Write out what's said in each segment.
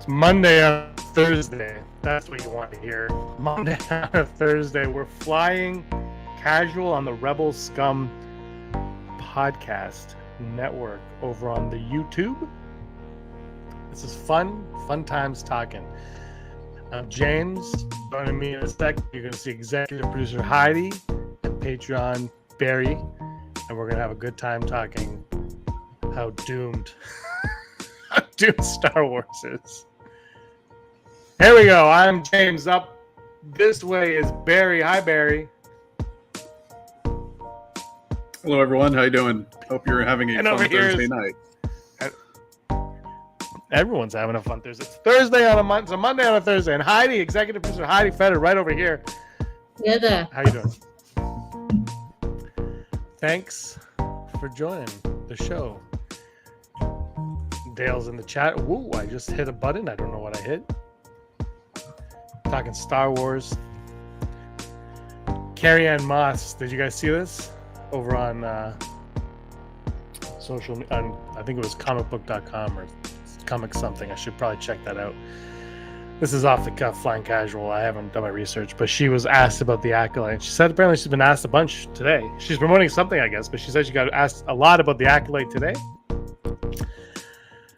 Monday on Thursday. That's what you want to hear. Monday on Thursday. We're flying casual on the Rebel Scum podcast network over on the YouTube. This is fun times talking. I'm James. Joining me in a sec, you're going to see executive producer Heidi and Patreon Barry, and we're going to have a good time talking how doomed Star Wars is. Here we go. I'm James. Up this way is Barry. Hi, Barry. Hello, everyone. How you doing? Hope you're having a fun Thursday night. Everyone's having a fun Thursday. It's Thursday on a Monday. It's a Monday on a Thursday. And Heidi, executive producer Heidi Feder, right over here. Yeah, there. How you doing? Thanks for joining the show. Dale's in the chat. Woo, I just hit a button. I don't know what I hit. Talking Star Wars. Carrie Ann Moss. Did you guys see this? Over on social, I think it was comicbook.com or comic something. I should probably check that out. This is off the cuff, flying casual. I haven't done my research, but she was asked about the Acolyte. She said apparently she's been asked a bunch today. She's promoting something, I guess, but she said she got asked a lot about the Acolyte today.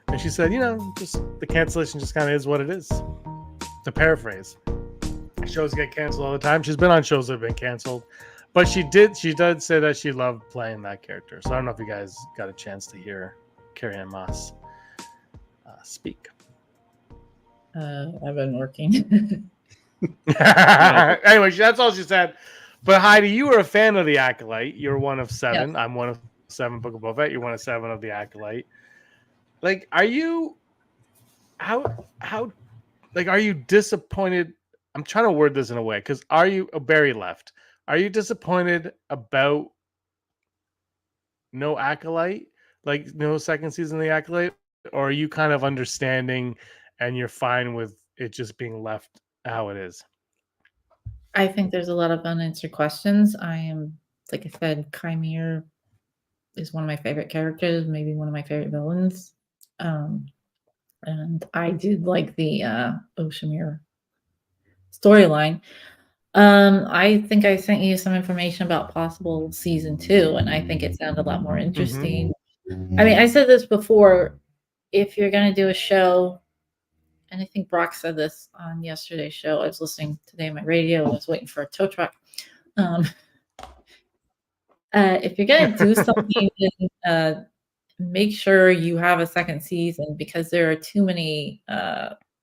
And she said, just the cancellation just kind of is what it is. To paraphrase, shows get canceled all the time. She's been on shows that have been canceled, but she did say that she loved playing that character. So I don't know if you guys got a chance to hear Carrie Ann Moss speak. I've been working. Anyway, that's all she said. But Heidi, you were a fan of the Acolyte. You're one of 7. Yes. I'm one of 7. Book of Boba Fett. You're one of 7 of the Acolyte. Like, are you are you disappointed? I'm trying to word this in a way, because Barry left. Are you disappointed about no Acolyte? Like, no second season of the Acolyte? Or are you kind of understanding and you're fine with it just being left how it is? I think there's a lot of unanswered questions. Like I said, Chimere is one of my favorite characters, maybe one of my favorite villains. And I did like the Oshamir storyline. I think I sent you some information about possible season 2, and I think it sounded a lot more interesting. Mm-hmm. I mean, I said this before. If you're going to do a show, and I think Brock said this on yesterday's show. I was listening today on my radio. I was waiting for a tow truck. If you're going to do something, make sure you have a second season, because there are too many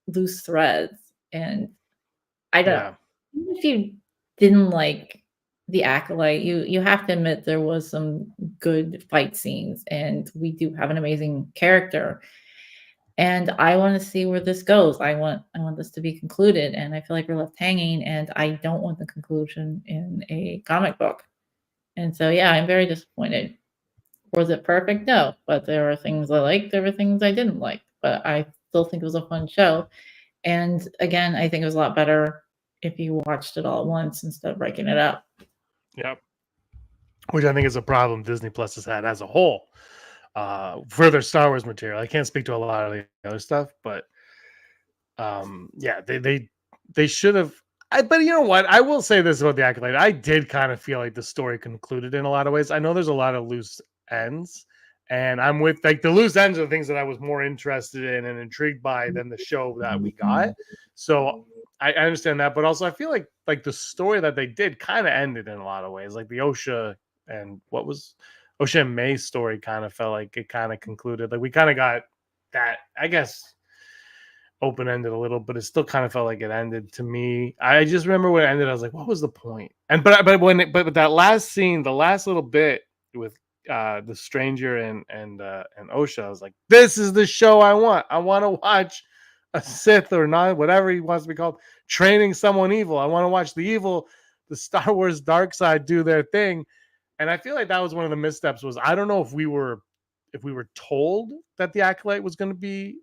loose threads. And I don't know. Even if you didn't like the Acolyte, you have to admit there was some good fight scenes, and we do have an amazing character. And I want to see where this goes. I want this to be concluded, and I feel like we're left hanging, and I don't want the conclusion in a comic book. And so, yeah, I'm very disappointed. Was it perfect? No, but there were things I liked. There were things I didn't like, but I still think it was a fun show. And again, I think it was a lot better if you watched it all at once instead of breaking it up. Yep. Which I think is a problem Disney Plus has had as a whole. Further Star Wars material. I can't speak to a lot of the other stuff, but they should have. But you know what? I will say this about the Acolyte. I did kind of feel like the story concluded in a lot of ways. I know there's a lot of loose ends, and I'm with, like, the loose ends are the things that I was more interested in and intrigued by than the show that we got. So I understand that, but also I feel like the story that they did kind of ended in a lot of ways. Like the Osha and May story kind of felt like it kind of concluded. Like we kind of got that, I guess, open-ended a little, but it still kind of felt like it ended to me. I just remember when it ended, I was like, what was the point? And but that last scene, the last little bit with the stranger and Osha, I was like, this is the show I want. I want to watch a Sith or not, whatever he wants to be called, training someone evil. I want to watch the Star Wars dark side do their thing. And I feel like that was one of the missteps. Was I don't know if we were told that the Acolyte was going to be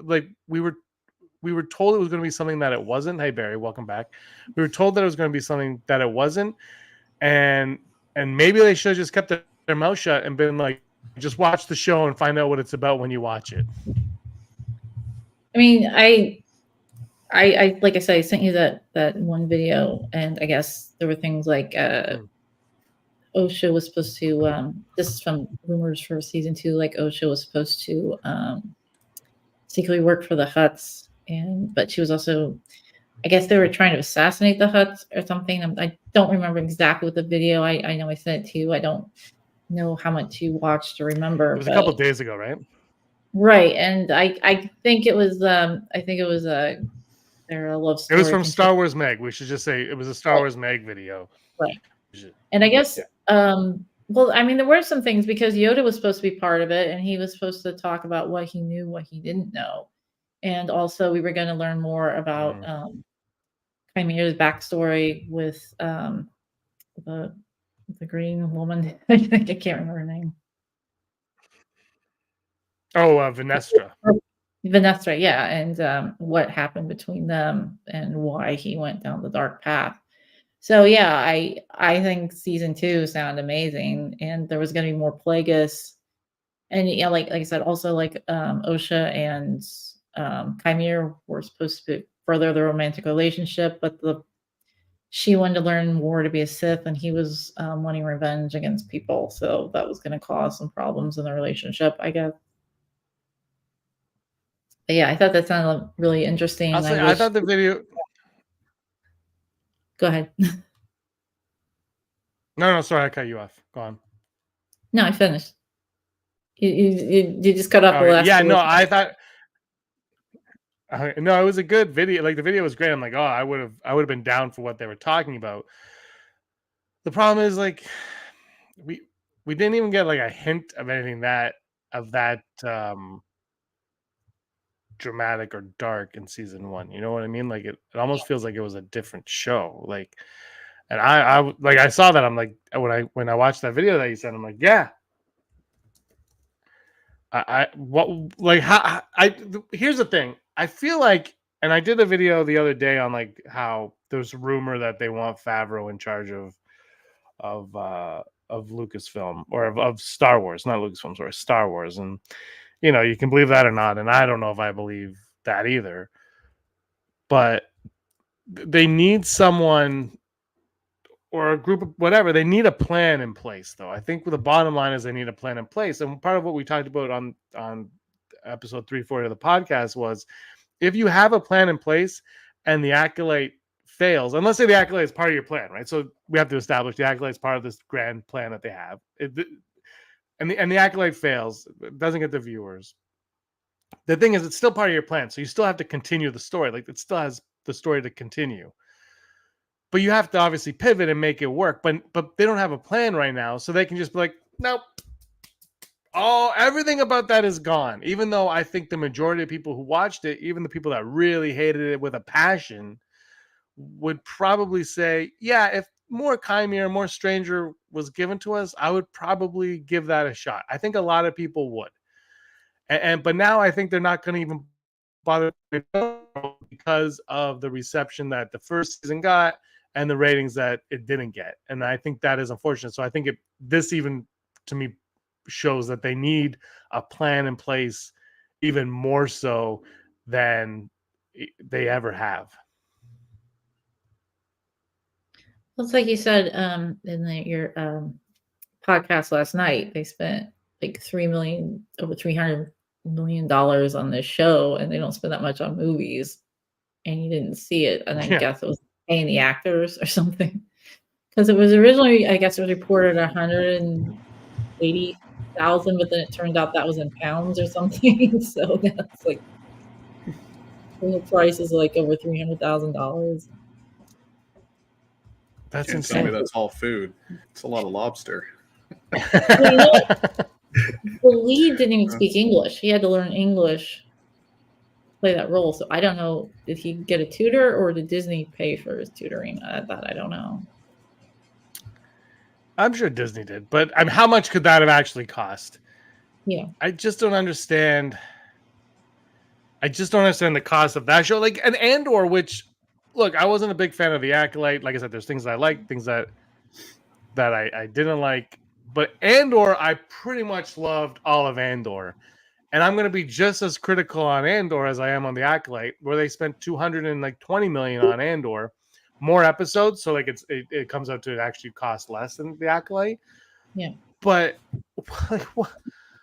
like we were told it was going to be something that it wasn't. Hey Barry, welcome back. We were told that it was going to be something that it wasn't, and maybe they should have just kept their mouth shut and been like, just watch the show and find out what it's about when you watch it. I mean, I like I said, I sent you that one video, and I guess there were things like OSHA was supposed to. This is from rumors for season 2. Like OSHA was supposed to secretly work for the Hutts, but she was also. I guess they were trying to assassinate the Hutts or something. I don't remember exactly what the video. I know I sent it to you. I don't know how much you watched or remember. It was a couple of days ago, right? Right, and I think it was their love story. It was from Star Wars Meg. We should just say it was a Star Wars Meg video. Right. And I guess well, I mean, there were some things because Yoda was supposed to be part of it, and he was supposed to talk about what he knew, what he didn't know, and also we were going to learn more about Chimera's backstory with the green woman. I can't remember her name. Oh, Venestra. Venestra, yeah, and what happened between them and why he went down the dark path. So yeah, I think season 2 sounded amazing, and there was going to be more Plagueis, and yeah, like I said, also like OSHA and Chimera were supposed to further their romantic relationship, but she wanted to learn more to be a Sith, and he was wanting revenge against people, so that was going to cause some problems in the relationship, I guess. But yeah, I thought that sounded really interesting. I thought the video. Go ahead. No, sorry, I cut you off. Go on. No, I finished. You just cut off the last. Yeah, no, I thought. No, it was a good video. Like the video was great. I'm like, oh, I would have been down for what they were talking about. The problem is, like, we didn't even get like a hint of anything that dramatic or dark in season 1. You know what I mean? Like it almost feels like it was a different show. Like, and I saw that. I'm like, when I watched that video that you sent, I'm like, yeah. Here's the thing. I feel like, and I did a video the other day on like how there's rumor that they want Favreau in charge of Lucasfilm or of Star Wars, not Lucasfilm, sorry, Star Wars, and you know, you can believe that or not, and I don't know if I believe that either. But they need someone or a group of whatever. They need a plan in place, though. I think the bottom line is they need a plan in place. And part of what we talked about on episode 340 of the podcast was if you have a plan in place and the Acolyte fails, and let's say the Acolyte is part of your plan, right? So we have to establish the Acolyte is part of this grand plan that they have. And the Acolyte fails, it doesn't get the viewers. The thing is, it's still part of your plan, so you still have to continue the story. Like it still has the story to continue, but you have to obviously pivot and make it work. But they don't have a plan right now, so they can just be like, nope. Oh, everything about that is gone. Even though I think the majority of people who watched it, even the people that really hated it with a passion, would probably say, yeah, if more Chimera, more Stranger was given to us, I would probably give that a shot. I think a lot of people would. But now I think they're not going to even bother because of the reception that the first season got and the ratings that it didn't get. And I think that is unfortunate. So I think this even, to me, shows that they need a plan in place even more so than they ever have. Looks like you said in your podcast last night, they spent like over $300 million on this show, and they don't spend that much on movies, and you didn't see it. And I guess it was paying the actors or something, because it was originally, I guess it was reported 180,000, but then it turned out that was in pounds or something. So that's like the price is like over $300,000. That's insane. Tell me that's all food. It's a lot of lobster. Well, you know, the lead didn't even speak English. He had to learn English to play that role. So I don't know, did he get a tutor or did Disney pay for his tutoring? That I don't know. I'm sure Disney did, but how much could that have actually cost? Yeah, I just don't understand. The cost of that show. Like an Andor, which, look, I wasn't a big fan of the Acolyte. Like I said, there's things that I like, things that I didn't like. But Andor, I pretty much loved all of Andor. And I'm going to be just as critical on Andor as I am on the Acolyte, where they spent $220 million on Andor, more episodes, so like it comes out to actually cost less than the Acolyte. Yeah. But like,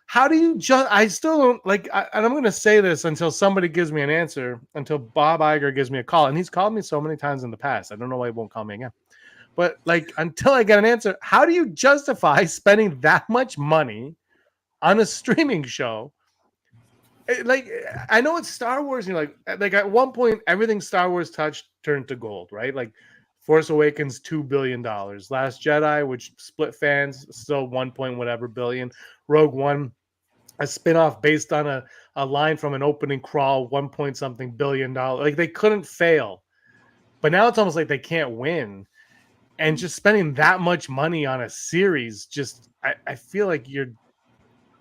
how do you just? I still don't like. And I'm going to say this until somebody gives me an answer, until Bob Iger gives me a call, and he's called me so many times in the past. I don't know why he won't call me again. But like, until I get an answer, how do you justify spending that much money on a streaming show? Like, I know it's Star Wars, and you're like at one point, everything Star Wars touched turned to gold, right? Like, Force Awakens, $2 billion. Last Jedi, which split fans, still 1 point whatever billion. Rogue One, a spinoff based on a line from an opening crawl, 1 point something billion dollar. Like, they couldn't fail. But now it's almost like they can't win. And just spending that much money on a series, just I feel like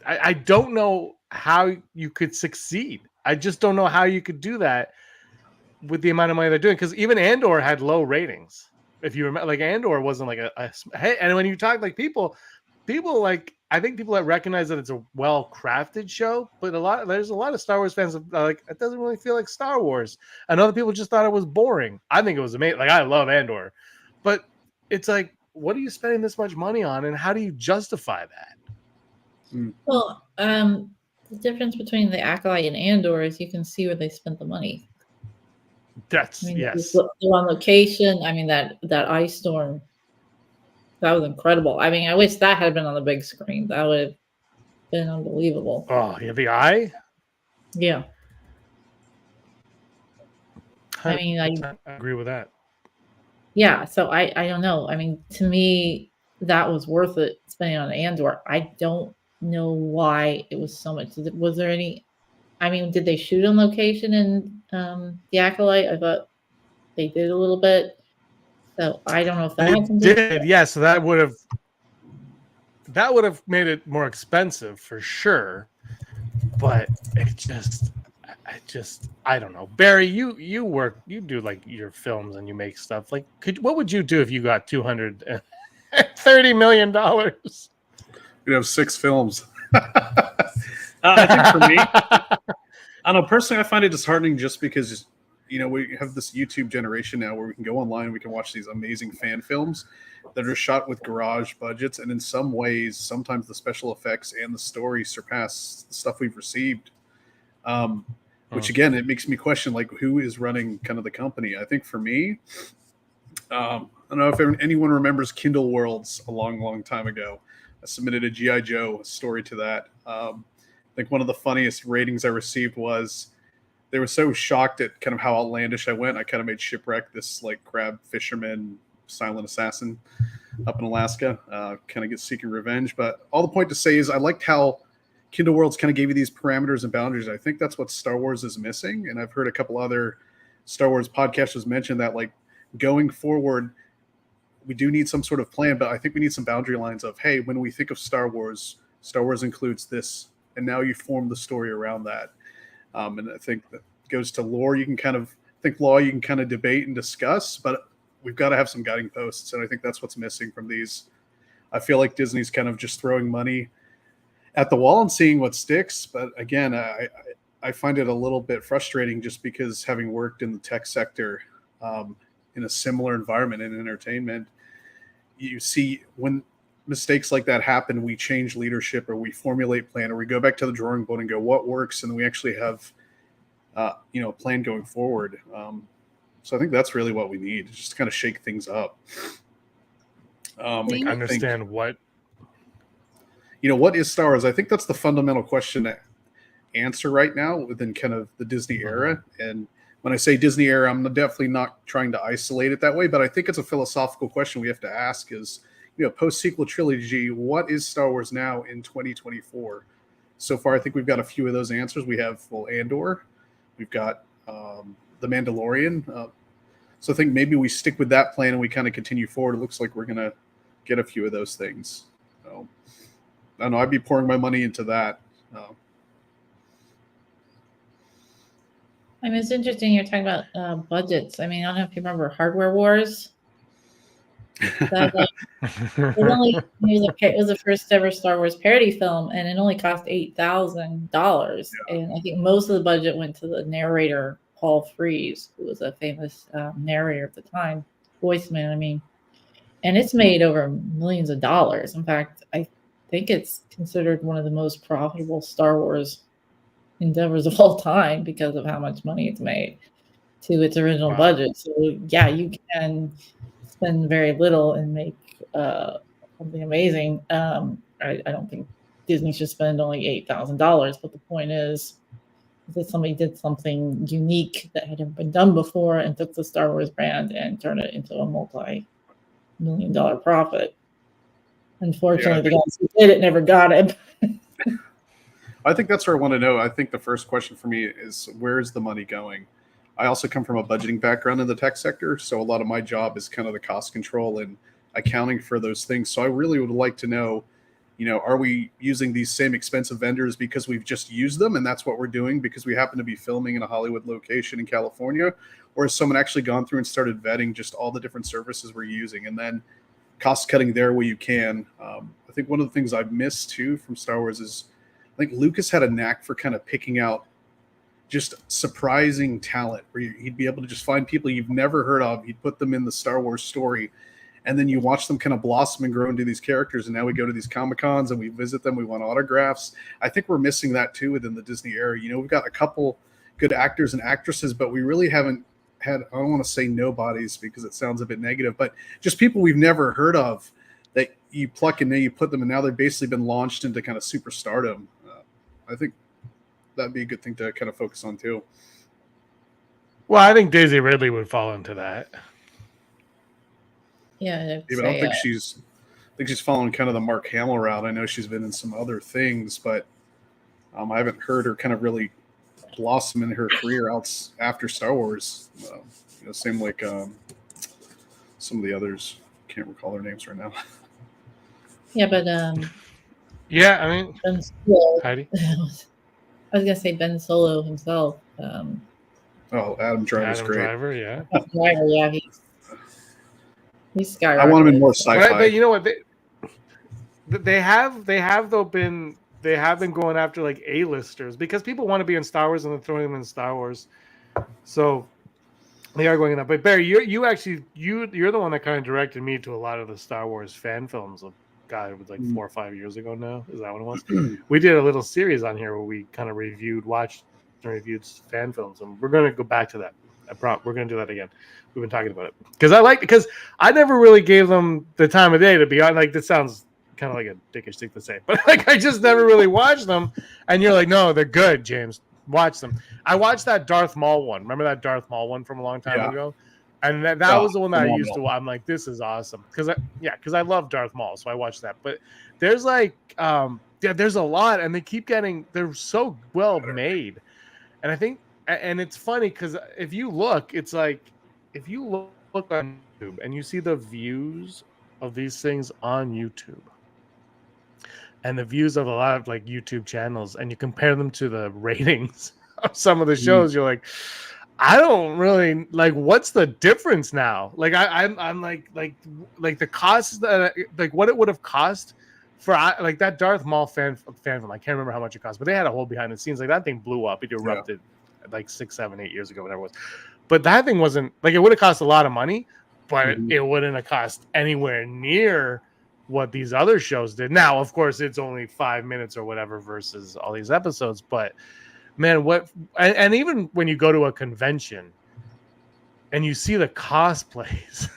I don't know how you could succeed. I just don't know how you could do that with the amount of money they're doing. Because even Andor had low ratings. If you remember, like Andor wasn't like hey, and when you talk like people like, I think people that recognize that it's a well crafted show, but there's a lot of Star Wars fans that are like, it doesn't really feel like Star Wars, and other people just thought it was boring. I think it was amazing. Like, I love Andor, but it's like, what are you spending this much money on, and how do you justify that? Well, the difference between the Acolyte and Andor is you can see where they spent the money. That's, I mean, yes. they're on location. I mean, that ice storm, that was incredible. I mean, I wish that had been on the big screen. That would have been unbelievable. Oh, yeah, the eye. Yeah. I mean, I agree with that. Yeah, so I don't know. I mean, to me, that was worth it spending on Andor. I don't know why it was so much. Was there any? I mean, did they shoot on location in the Acolyte? I thought they did a little bit. So I don't know if that had something to do with it. Yeah, so that would have made it more expensive for sure. But I don't know. Barry, you do like your films and you make stuff. Like, what would you do if you got $230 million? You'd have 6 films. I think for me, I don't know. Personally, I find it disheartening just because, we have this YouTube generation now where we can go online and we can watch these amazing fan films that are shot with garage budgets. And in some ways, sometimes the special effects and the story surpass the stuff we've received. Which again, it makes me question, like, who is running kind of the company. I think for me, I don't know if anyone remembers Kindle Worlds a long time ago. I submitted a G.I. Joe story to that. I think one of the funniest ratings I received was they were so shocked at kind of how outlandish I went. I kind of made Shipwreck, this like crab fisherman, silent assassin up in Alaska, kind of get seeking revenge. But all the point to say is I liked how Kindle Worlds kind of gave you these parameters and boundaries. I think that's what Star Wars is missing. And I've heard a couple other Star Wars podcasters mention that, like, going forward, we do need some sort of plan, but I think we need some boundary lines of, hey, when we think of Star Wars includes this, and now you form the story around that. And I think that goes to lore. You can kind of law, you can kind of debate and discuss, but we've got to have some guiding posts. And I think that's what's missing from these. I feel like Disney's kind of just throwing money at the wall and seeing what sticks. But again, I find it a little bit frustrating just because, having worked in the tech sector in a similar environment in entertainment, you see when mistakes like that happen, we change leadership or we formulate plan or we go back to the drawing board and go, what works? And we actually have, a plan going forward. So I think that's really what we need, just to kind of shake things up. Understand what is Star Wars? I think that's the fundamental question to answer right now within kind of the Disney era. And when I say Disney era, I'm definitely not trying to isolate it that way, but I think it's a philosophical question we have to ask is, post-sequel trilogy, what is Star Wars now in 2024? So far, I think we've got a few of those answers. We have, Andor. We've got The Mandalorian. So I think maybe we stick with that plan and we kind of continue forward. It looks like we're going to get a few of those things. So, I don't know. I'd be pouring my money into that. I mean, it's interesting you're talking about budgets. I mean, I don't know if you remember Hardware Wars. So like, it was the first ever Star Wars parody film, and it only cost $8,000. And I think most of the budget went to the narrator Paul Frees, who was a famous narrator at the time, voice man. I mean, and it's made over millions of dollars. In fact, I think it's considered one of the most profitable Star Wars endeavors of all time because of how much money it's made to its original budget. So yeah, you can spend very little and make something amazing. I don't think Disney should spend only $8,000, but the point is that somebody did something unique that had never been done before and took the Star Wars brand and turned it into a multi-million-dollar profit. Unfortunately, the guys who did it never got it. I think that's where I want to know. I think the first question for me is, where is the money going? I also come from a budgeting background in the tech sector, so a lot of my job is kind of the cost control and accounting for those things. So I really would like to know, are we using these same expensive vendors because we've just used them and that's what we're doing because we happen to be filming in a Hollywood location in California? Or has someone actually gone through and started vetting just all the different services we're using and then cost cutting there where you can? I think one of the things I've missed too from Star Wars is I think Lucas had a knack for kind of picking out just surprising talent where he'd be able to just find people you've never heard of. He'd put them in the Star Wars story, and then you watch them kind of blossom and grow into these characters. And now we go to these Comic-Cons and we visit them. We want autographs. I think we're missing that too within the Disney era. We've got a couple good actors and actresses, but we really haven't had, I don't want to say nobodies because it sounds a bit negative, but just people we've never heard of that you pluck and then you put them, and now they've basically been launched into kind of superstardom. I think that'd be a good thing to kind of focus on too. Well, I think Daisy Ridley would fall into that. Yeah, but I don't think she's following kind of the Mark Hamill route. I know she's been in some other things, but I haven't heard her kind of really blossom in her career after Star Wars. Same like some of the others. Can't recall their names right now. Yeah, but yeah, I mean, Ben Solo, Heidi. I was gonna say Ben Solo himself. Adam Driver's great. Driver, yeah. Driver, yeah, he's skyrocketed. I want him in more sci-fi. But you know what? They have been going after like A-listers because people want to be in Star Wars and they're throwing them in Star Wars. So they are going in that. But Barry, you're the one that kind of directed me to a lot of the Star Wars fan films of it was like 4 or 5 years ago now. Is that what it was? We did a little series on here where we kind of watched and reviewed fan films, and we're going to go back to that. We're going to do that again. We've been talking about it because I never really gave them the time of day to be on. Like, this sounds kind of like a dickish thing to say, but like I just never really watched them. And you're like, no, they're good, James. Watch them. I watched that Darth Maul one. Remember that Darth Maul one from a long time ago? And that was the one that I used to. I'm like, this is awesome because I love Darth Maul, so I watched that. But there's like, there's a lot, and they're so well made, and I think, and it's funny because if you look, it's like if you look on YouTube and you see the views of these things on YouTube, and the views of a lot of like YouTube channels, and you compare them to the ratings of some of the shows, you're like, I don't really like. What's the difference now? Like I'm like the cost that like what it would have cost for like that Darth Maul fan film. I can't remember how much it cost, but they had a whole behind the scenes. Like that thing blew up. It erupted like 6, 7, 8 years ago, whatever it was. But that thing wasn't like, it would have cost a lot of money, but it wouldn't have cost anywhere near what these other shows did. Now, of course, it's only 5 minutes or whatever versus all these episodes, but. Man, and even when you go to a convention and you see the cosplays,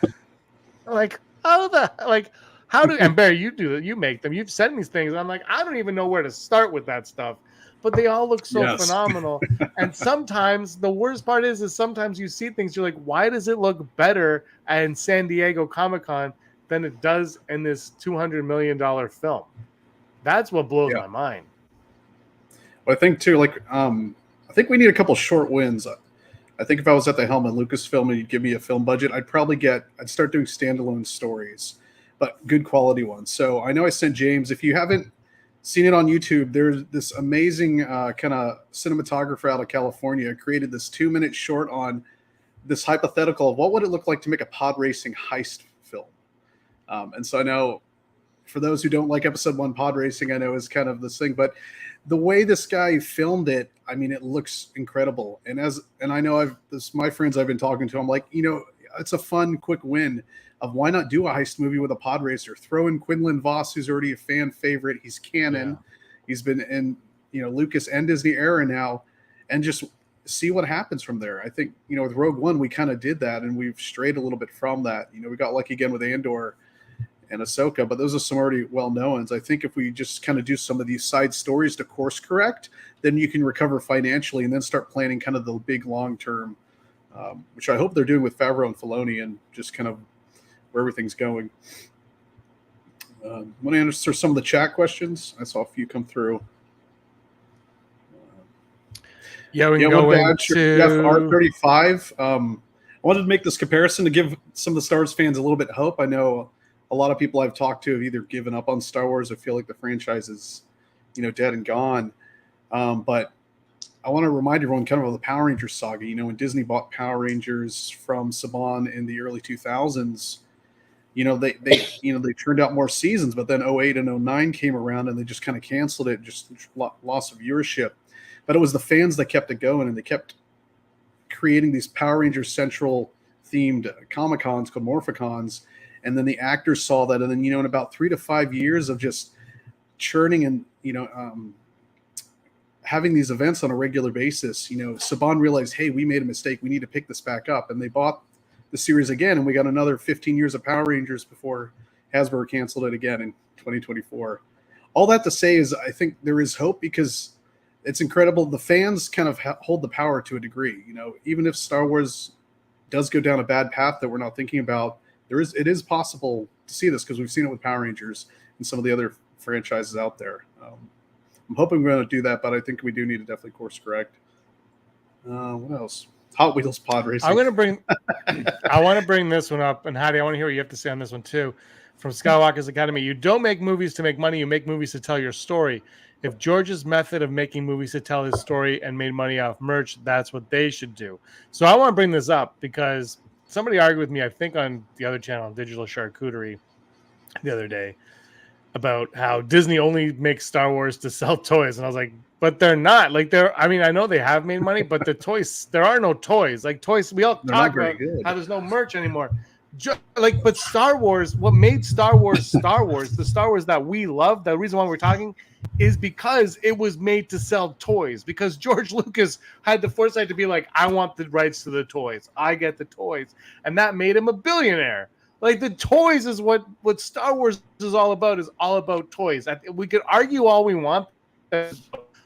like how do and Barry, you make them, you've sent these things. I'm like, I don't even know where to start with that stuff, but they all look so phenomenal. And sometimes the worst part is sometimes you see things, you're like, why does it look better in San Diego Comic-Con than it does in this $200 million film? That's what blows my mind. I think too, like, I think we need a couple short wins. I think if I was at the helm at Lucasfilm and you'd give me a film budget, I'd start doing standalone stories, but good quality ones. So I know I sent James, if you haven't seen it on YouTube, there's this amazing kind of cinematographer out of California created this 2-minute short on this hypothetical of what would it look like to make a pod racing heist film. And so I know for those who don't like Episode 1 pod racing, I know is kind of this thing, but the way this guy filmed it, I mean, it looks incredible. And I know my friends I've been talking to, I'm like, it's a fun, quick win of why not do a heist movie with a pod racer? Throw in Quinlan Vos, who's already a fan favorite. He's canon. Yeah. He's been in, Lucas and Disney era now, and just see what happens from there. I think, with Rogue One, we kind of did that, and we've strayed a little bit from that. We got lucky again with Andor and Ahsoka, but those are some already well-knowns. I think if we just kind of do some of these side stories to course correct, then you can recover financially and then start planning kind of the big long-term, which I hope they're doing with Favreau and Filoni, and just kind of where everything's going. Want to answer some of the chat questions? I saw a few come through. Yeah, we can go into R35. I wanted to make this comparison to give some of the Star Wars fans a little bit of hope. I know a lot of people I've talked to have either given up on Star Wars or feel like the franchise is, dead and gone. But I want to remind everyone kind of the Power Rangers saga. When Disney bought Power Rangers from Saban in the early 2000s, they turned out more seasons, but then 08 and 09 came around and they just kind of canceled it, just loss of viewership. But it was the fans that kept it going, and they kept creating these Power Rangers Central themed Comic-Cons called Morphicons. And then the actors saw that. And then, in about 3 to 5 years of just churning and, having these events on a regular basis, Saban realized, hey, we made a mistake. We need to pick this back up. And they bought the series again. And we got another 15 years of Power Rangers before Hasbro canceled it again in 2024. All that to say is I think there is hope, because it's incredible. The fans kind of hold the power to a degree. Even if Star Wars does go down a bad path that we're not thinking about, it is possible to see this, because we've seen it with Power Rangers and some of the other franchises out there. I'm hoping we're going to do that, but I think we do need to definitely course correct. What else? Hot Wheels pod racing. I want to bring this one up, and Hattie, I want to hear what you have to say on this one too. From Skywalker's Academy, you don't make movies to make money, you make movies to tell your story. If George's method of making movies to tell his story and made money off merch, that's what they should do. So I want to bring this up because somebody argued with me, I think on the other channel, Digital Charcuterie, the other day, about how Disney only makes Star Wars to sell toys. And I was like, but they're not. Like, I know they have made money, but the toys, there are no toys. Like, toys, we all talk about how there's no merch anymore. But Star Wars, what made Star Wars Star Wars, the Star Wars that we love, the reason why we're talking is because it was made to sell toys. Because George Lucas had the foresight to be like, I want the rights to the toys. I get the toys. And that made him a billionaire. Like, the toys is what Star Wars is all about toys. We could argue all we want.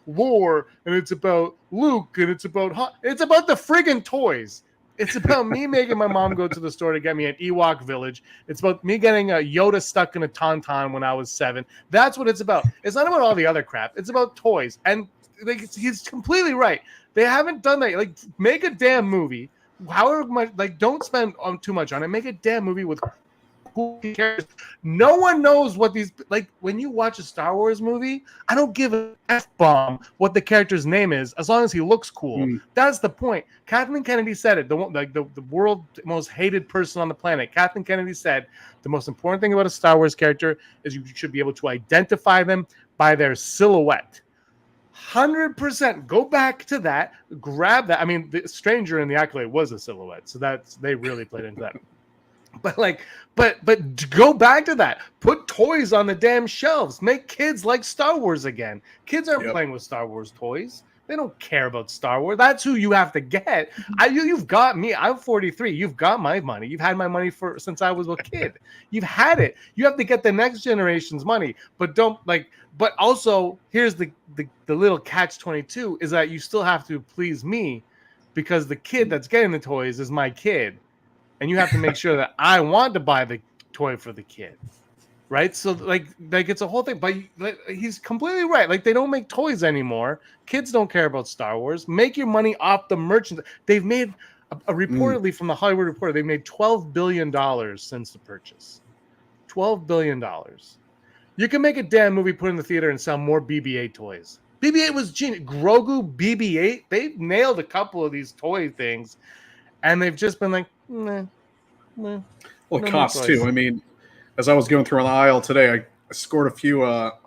War, and it's about Luke, and it's about the friggin' toys. It's about me making my mom go to the store to get me an Ewok village. It's about me getting a Yoda stuck in a tauntaun when I was 7. That's what it's about. It's not about all the other crap. It's about toys. And he's completely right. They haven't done that. Like, make a damn movie. However much, don't spend too much on it. Make a damn movie with cool characters. No one knows what these, when you watch a Star Wars movie, I don't give a F-bomb what the character's name is, as long as he looks cool. That's the point. Kathleen Kennedy said it. The world most hated person on the planet. Kathleen Kennedy said the most important thing about a Star Wars character is you should be able to identify them by their silhouette. 100%. Go back to that. Grab that. I mean, the Stranger in the Acolyte was a silhouette, so they really played into that. But go back to that. Put toys on the damn shelves. Make kids like Star Wars again. Kids aren't playing with Star Wars toys. They don't care about Star Wars. That's who you have to get. You've got me. I'm 43. You've got my money. You've had my money since I was a kid. You've had it. You have to get the next generation's money. But But also, here's the little catch-22 is that you still have to please me, because the kid that's getting the toys is my kid. And you have to make sure that I want to buy the toy for the kid, right? So it's a whole thing. But he's completely right. They don't make toys anymore. Kids don't care about Star Wars. Make your money off the merchandise. They've made reportedly from the Hollywood Reporter, they made $12 billion since the purchase. $12 billion. You can make a damn movie, put in the theater, and sell more BB-8 toys. BB-8 was genius. Grogu BB-8. They've nailed a couple of these toy things, and they've just been like, nah. Well, it costs too. I mean, as I was going through on the aisle today, I scored a few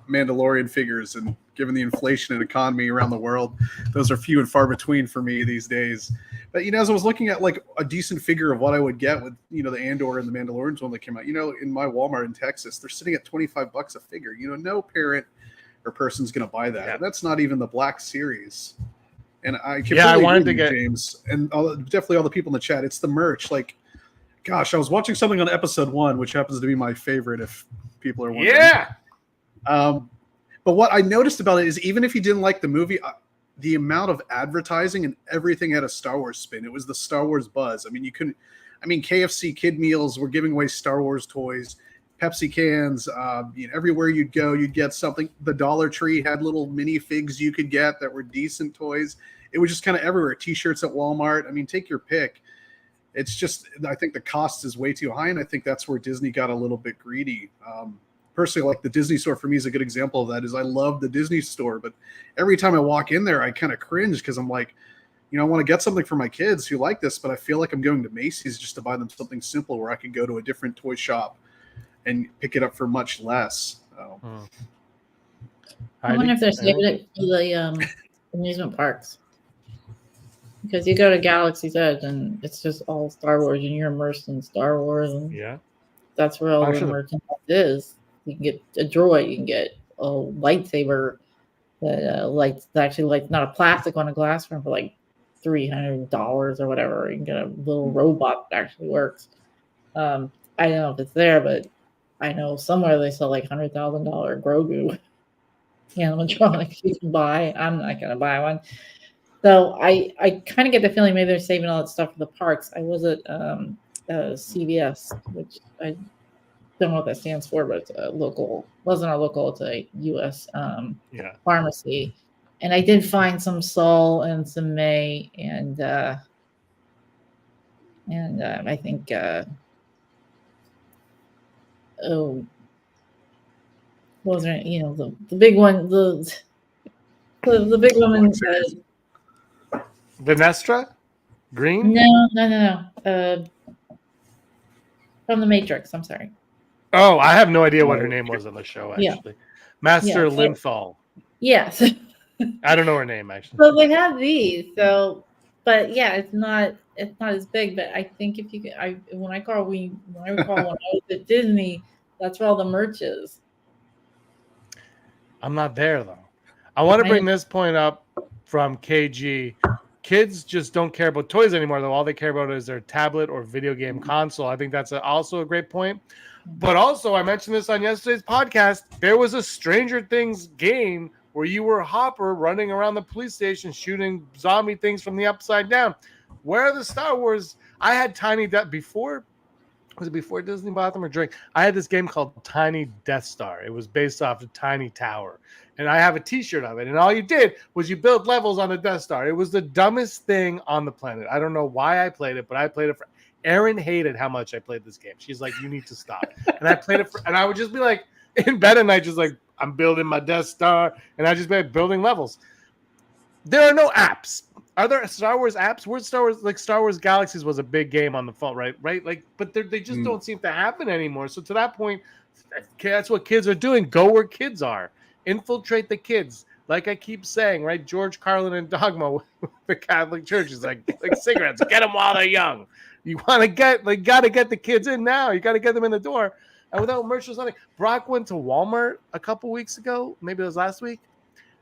Mandalorian figures, and given the inflation and economy around the world, those are few and far between for me these days. But as I was looking at like a decent figure of what I would get with the Andor and the Mandalorians one that came out, in my Walmart in Texas, they're sitting at $25 a figure. No parent or person's going to buy that. Yeah. And that's not even the Black Series. And I completely I wanted agree to with get James and definitely all the people in the chat. It's the merch. Like, gosh, I was watching something on episode 1, which happens to be my favorite. If people are wondering, but what I noticed about it is, even if you didn't like the movie, the amount of advertising and everything had a Star Wars spin. It was the Star Wars buzz. I mean, KFC kid meals were giving away Star Wars toys, Pepsi cans. Everywhere you'd go, you'd get something. The Dollar Tree had little mini figs you could get that were decent toys. It was just kind of everywhere. T-shirts at Walmart. I mean, take your pick. It's just, I think the cost is way too high, and I think that's where Disney got a little bit greedy. Personally, like the Disney store for me is a good example of that. Is I love the Disney store, but every time I walk in there, I kind of cringe because I'm like, I want to get something for my kids who like this, but I feel like I'm going to Macy's just to buy them something simple where I could go to a different toy shop and pick it up for much less. I wonder if they're saving it for the amusement parks. Because you go to Galaxy's Edge and it's just all Star Wars, and you're immersed in Star Wars, and that's where all the merchandise is. You can get a droid, you can get a lightsaber that lights not a plastic one, a glass one for like $300 or whatever. You can get a little robot that actually works. I don't know if it's there, but I know somewhere they sell like $100,000 Grogu animatronics you can buy. I'm not gonna buy one. So I kind of get the feeling maybe they're saving all that stuff for the parks. I was at CVS, which I don't know what that stands for, but it's a local. Wasn't a local. It's a U.S. Pharmacy, and I did find some Saul and some May, and I think what was there? The big one, the big woman. Vanestra? Green? No. From the Matrix. I'm sorry. Oh, I have no idea what her name was on the show, actually. Master Linthal. Yes. I don't know her name, actually. So they have these. So, but yeah, it's not as big. But I think if you can, when I recall when I was at Disney, that's where all the merch is. I'm not there though. I want to bring this point up from KG. Kids just don't care about toys anymore, though. All they care about is their tablet or video game console. I think that's also a great point. But also, I mentioned this on yesterday's podcast. There was a Stranger Things game where you were Hopper running around the police station shooting zombie things from the upside down. Where are the Star Wars? I had Tiny Death before. Was it before Disney bought them or during? I had this game called Tiny Death Star. It was based off the Tiny Tower. And I have a t-shirt of it. And all you did was you build levels on the Death Star. It was the dumbest thing on the planet. I don't know why I played it, but I played it for... Erin hated how much I played this game. She's like, you need to stop. And I played it for... And I would just be like, in bed at night, just like, I'm building my Death Star. And I just be building levels. There are no apps. Are there Star Wars apps? Where's Star Wars? Like Star Wars Galaxies was a big game on the phone, right? Like, but they just don't seem to happen anymore. So to that point, that's what kids are doing. Go where kids are. Infiltrate the kids. Like I keep saying, right? George Carlin and Dogma with the Catholic Church is like cigarettes. Get them while they're young. You want to got to get the kids in now. You got to get them in the door. And without merch or something, Brock went to Walmart a couple weeks ago. Maybe it was last week.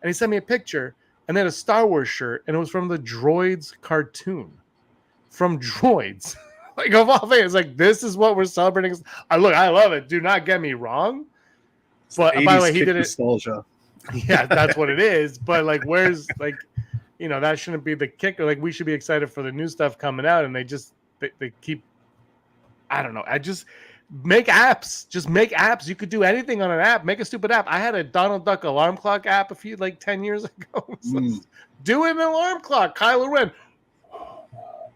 And he sent me a picture. And they had a Star Wars shirt, and it was from the Droids cartoon. From Droids. Like, of all things, like, this is what we're celebrating. I love it. Do not get me wrong. But, by the way, he did it. Nostalgia. Yeah, that's what it is. But, like, where's, like, that shouldn't be the kicker. Like, we should be excited for the new stuff coming out, and they keep, I don't know. Make apps. Just make apps. You could do anything on an app. Make a stupid app. I had a Donald Duck alarm clock app 10 years ago. Do an alarm clock. Kylo Ren.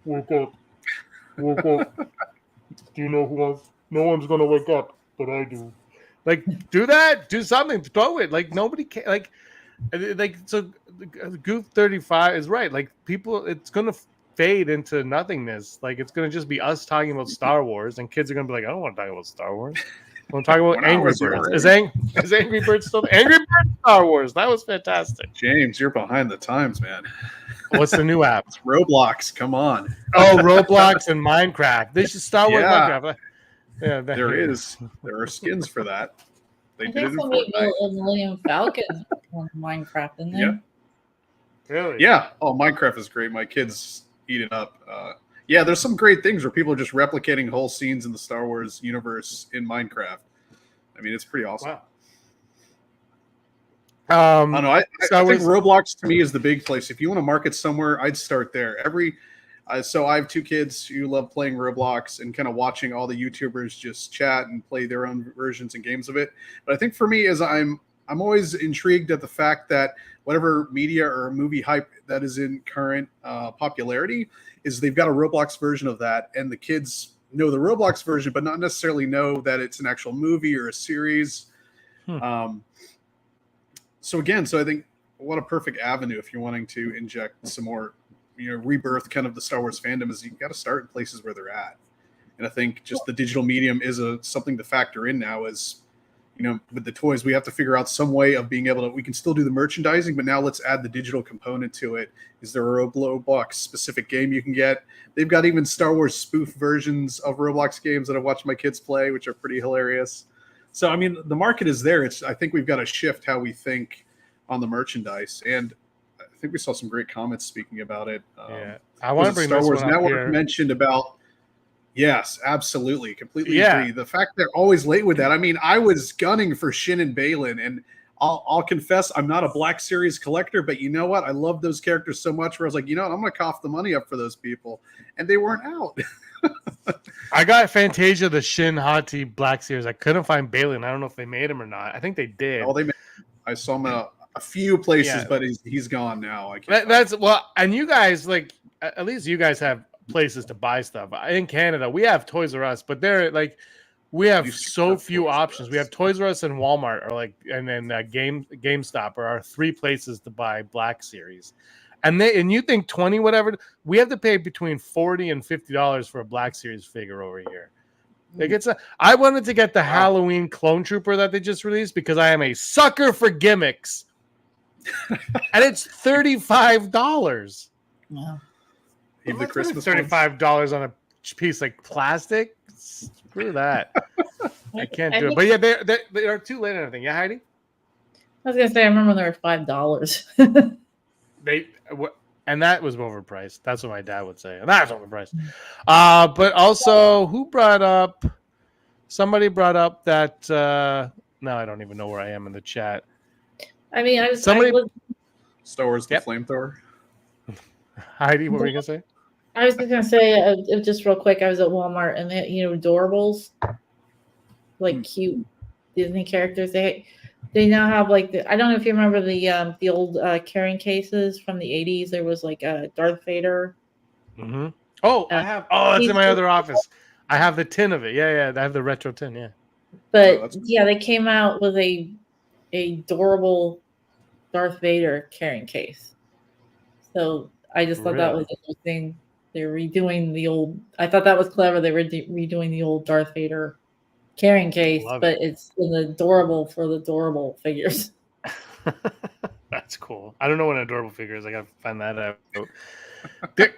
Wake up. Wake up. Do you know who wants? No one's going to wake up, but I do. Like, do that. Do something. Throw it. Like, nobody can. Like, so Goof 35 is right. Like, people, it's going to fade into nothingness. Like, it's going to just be us talking about Star Wars, and kids are going to be like, I don't want to talk about Star Wars. We'll talk about When I Angry was your Birds. age. Is Angry Birds still Angry Birds Star Wars? That was fantastic. James, you're behind the times, man. What's the new app? It's Roblox. Come on. Oh, Roblox and Minecraft. They should Star Wars Yeah. Minecraft. Yeah, There are skins for that. They I did it think in somebody Fortnite. built a Millennium Falcon on Minecraft, didn't they? Yeah. Really? Yeah. Oh, Minecraft is great. My kids eat it up. Yeah, there's some great things where people are just replicating whole scenes in the Star Wars universe in Minecraft. I mean, it's pretty awesome. Wow. I don't know. I think Wars. Roblox to me is the big place. If you want to market somewhere, I'd start there. So I have 2 kids who love playing Roblox and kind of watching all the YouTubers just chat and play their own versions and games of it. But I think for me is I'm always intrigued at the fact that whatever media or movie hype that is in current popularity is they've got a Roblox version of that, and the kids know the Roblox version, but not necessarily know that it's an actual movie or a series. So I think what a perfect avenue if you're wanting to inject some more, rebirth kind of the Star Wars fandom is you got to start in places where they're at. And I think just the digital medium is something to factor in now as, with the toys, we have to figure out some way of being able to, we can still do the merchandising, but now let's add the digital component to it. Is there a Roblox specific game you can get? They've got even Star Wars spoof versions of Roblox games that I've watched my kids play, which are pretty hilarious. So, I mean, the market is there. I think we've got to shift how we think on the merchandise. And I think we saw some great comments speaking about it. Yeah. I want to bring Star this Wars one up Network here. mentioned about, yes, absolutely. Completely Yeah. agree. The fact they're always late with that. I mean, I was gunning for Shin and Balin, and I'll confess I'm not a Black Series collector, but you know what? I love those characters so much where I was like, I'm going to cough the money up for those people. And they weren't out. I got Fantasia, the Shin Hati Black Series. I couldn't find Balin. I don't know if they made him or not. I think they did. Oh, I saw him a few places, Yeah. but he's gone now. I can't find That's well, and you guys at least you guys have places to buy stuff. In Canada, we have Toys R Us, but they're we have so few options. We have Toys R Us and Walmart, and then GameStop are our 3 places to buy Black Series. And you think 20 whatever, we have to pay between $40 and $50 for a Black Series figure over here. I wanted to get the Halloween Clone Trooper that they just released because I am a sucker for gimmicks. And it's $35. Wow. Even the Christmas $35 on a piece like plastic. Screw that. I can't do it. think- But yeah, they are too late and everything. Yeah, Heidi? I was gonna say I remember when they were $5. And that was overpriced. That's what my dad would say. And that's overpriced. But also, somebody brought up that now I don't even know where I am in the chat. I mean, Star Wars the Yep. Flamethrower. Heidi, what were you gonna say? I was just gonna say just real quick. I was at Walmart and they, adorables, like cute Disney characters. They now have I don't know if you remember the old carrying cases from the 80s. There was Darth Vader. Mm-hmm. Oh, I have. Oh, it's in my other office. I have the tin of it. Yeah. I have the retro tin. Yeah. But they came out with a adorable Darth Vader carrying case. So I just thought that was interesting. They're redoing the old. I thought that was clever. They were redoing the old Darth Vader carrying case, but it's adorable for the adorable figures. That's cool. I don't know what an adorable figure is. I gotta find that out. I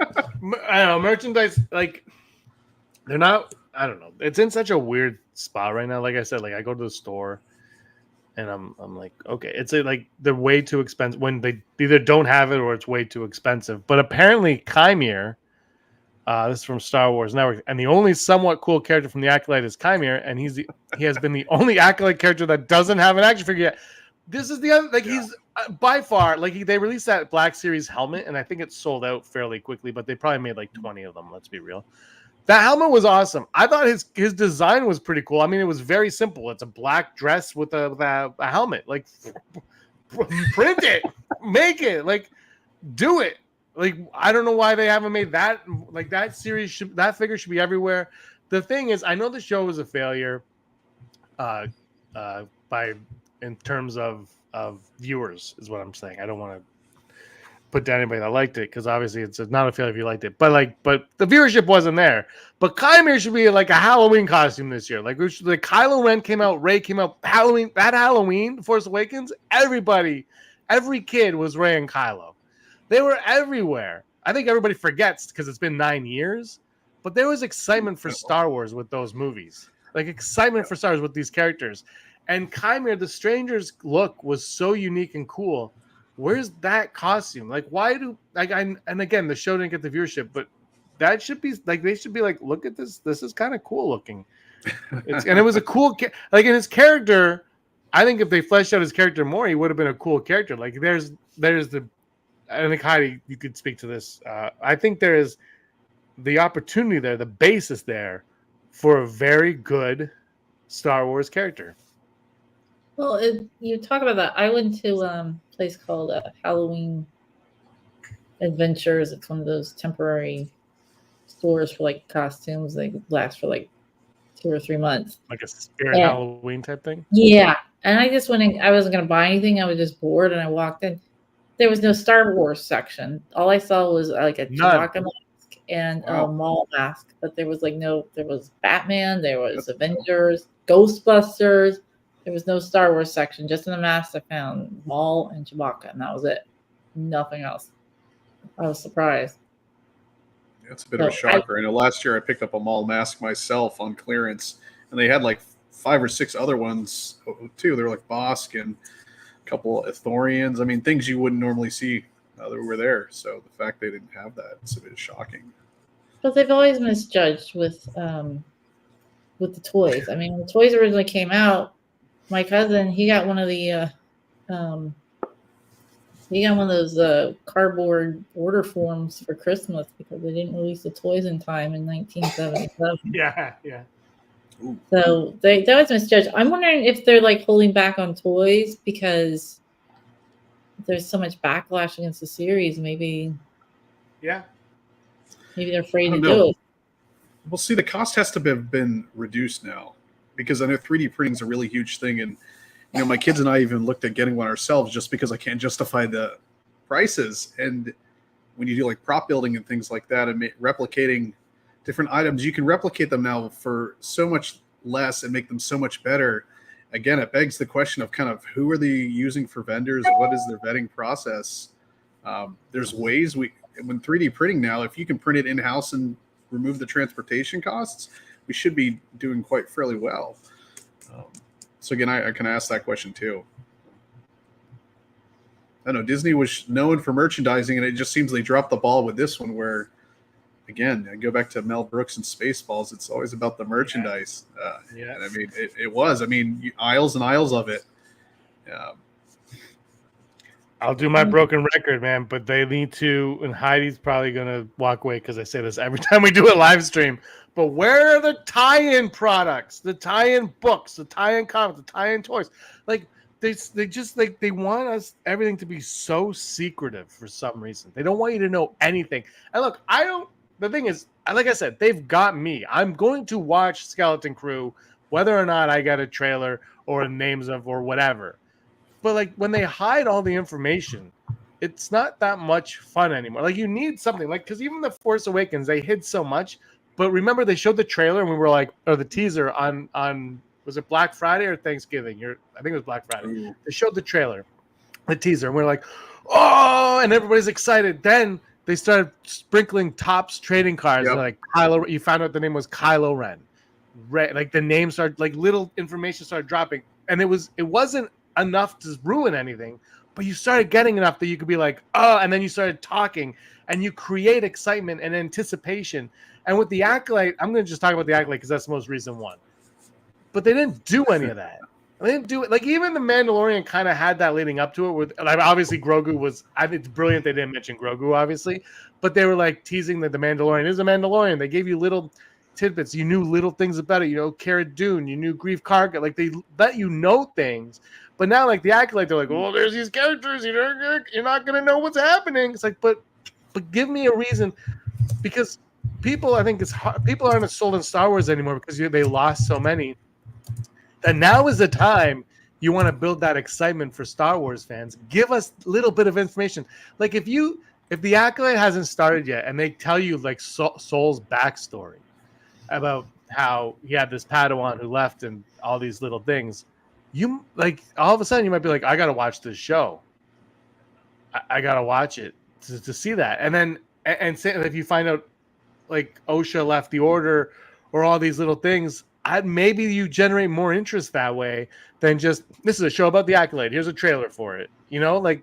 don't know, merchandise they're not. I don't know. It's in such a weird spot right now. Like I said, I go to the store and I'm like, okay, it's they're way too expensive when they either don't have it or it's way too expensive. But apparently, Chimere. This is from Star Wars Network, and the only somewhat cool character from the Acolyte is Chimere, and he has been the only Acolyte character that doesn't have an action figure yet. This is the other he's by far they released that Black Series helmet, and I think it sold out fairly quickly, but they probably made 20 of them. Let's be real. That helmet was awesome. I thought his design was pretty cool. I mean, it was very simple. It's a black dress with a helmet. Print it, make it, do it. I don't know why they haven't made that. That series that figure should be everywhere. The thing is, I know the show was a failure, in terms of viewers is what I'm saying. I don't want to. put down anybody that liked it, because obviously it's not a failure if you liked it. But the viewership wasn't there. But Chimera should be like a Halloween costume this year. Like Kylo Ren came out, Rey came out, Halloween, Force Awakens, every kid was Rey and Kylo. They were everywhere. I think everybody forgets because it's been 9 years, but there was excitement for Star Wars with those movies. Like excitement for Star Wars with these characters. And Chimera, the Stranger's look was so unique and cool. Where's that costume? Like, why do and again, the show didn't get the viewership, but that should be like, they should be like, look at this. This is kind of cool looking. And it was a cool like in his character. I think if they fleshed out his character more, he would have been a cool character. Like there's the. I think Heidi, you could speak to this. I think there is the opportunity there, the basis there for a very good Star Wars character. Well, you talk about that. I went to a place called Halloween Adventures. It's one of those temporary stores for like costumes. They last for like 2 or 3 months. Like a spirit Halloween type thing? Yeah. And I just went in. I wasn't going to buy anything. I was just bored, and I walked in. There was no Star Wars section. All I saw was like a Chewbacca mask and a Maul mask. But there was there was Batman, there was Avengers, Ghostbusters. There was no Star Wars section. Just in the masks I found Maul and Chewbacca, and that was it. Nothing else. I was surprised. It's a bit of a shocker. I know last year I picked up a Maul mask myself on clearance, and they had like 5 or 6 other ones too. They were like Bosk and a couple of Ithorians. I mean, things you wouldn't normally see that were there. So the fact they didn't have that, it's a bit shocking. But they've always misjudged with the toys. I mean, when the toys originally came out, my cousin, he got one of the those cardboard order forms for Christmas because they didn't release the toys in time in 1977. Yeah. So they always misjudge. I'm wondering if they're like holding back on toys because there's so much backlash against the series. Maybe they're afraid to do it. Well, see, the cost has to have been reduced now because I know 3D printing is a really huge thing, and my kids and I even looked at getting one ourselves just because I can't justify the prices. And when you do like prop building and things like that and replicating different items, you can replicate them now for so much less and make them so much better. Again, it begs the question of kind of who are they using for vendors? What is their vetting process? There's ways when 3D printing now, if you can print it in-house and remove the transportation costs, we should be doing quite fairly well. So again, I can ask that question too. I know Disney was known for merchandising, and it just seems they dropped the ball with this one where, again, I go back to Mel Brooks and Spaceballs. It's always about the merchandise. And I mean, it was. I mean, aisles and aisles of it. I'll do my broken record, man, but they need to, and Heidi's probably going to walk away because I say this every time we do a live stream, but where are the tie-in products, the tie-in books, the tie-in comics, the tie-in toys? Like, they just, like, they want us, everything to be so secretive for some reason. They don't want you to know anything. And look, the thing is, like I said, they've got me. I'm going to watch Skeleton Crew, whether or not I get a trailer or names of or whatever. But like when they hide all the information, it's not that much fun anymore. Like you need something like, because even the Force Awakens, they hid so much. But remember, they showed the trailer and we were like, or the teaser on was it Black Friday or Thanksgiving? I think it was Black Friday. Ooh. They showed the trailer, the teaser, and we're like, oh, and everybody's excited. Then they started sprinkling Topps trading cards. Yep. Like Kylo, you found out the name was Kylo Ren. Like the name started, like little information started dropping, and it wasn't enough to ruin anything, but you started getting enough that you could be like, oh, and then you started talking, and you create excitement and anticipation. And with the Acolyte, I'm going to just talk about the Acolyte because that's the most recent one. But they didn't do any of that. They didn't do it. Like even the Mandalorian kind of had that leading up to it. With like obviously Grogu was. I think it's brilliant they didn't mention Grogu, obviously, but they were like teasing that the Mandalorian is a Mandalorian. They gave you little tidbits. You knew little things about it. You know, Cara Dune. You knew Grief Karga. Like they let you know things. But now, like the Acolyte, they're like, "Oh, there's these characters. You're not gonna know what's happening." It's like, but give me a reason, because people, I think it's hard. People aren't sold in Star Wars anymore because they lost so many. And now is the time You want to build that excitement for Star Wars fans. Give us a little bit of information. Like if the Acolyte hasn't started yet and they tell you like Soul's backstory about how he had this Padawan who left and all these little things, you like all of a sudden you might be like, I got to watch this show. I got to watch it to see that. And then, and say, if you find out like Osha left the Order or all these little things, maybe you generate more interest that way than just, this is a show about the Acolyte. Here's a trailer for it. You know, like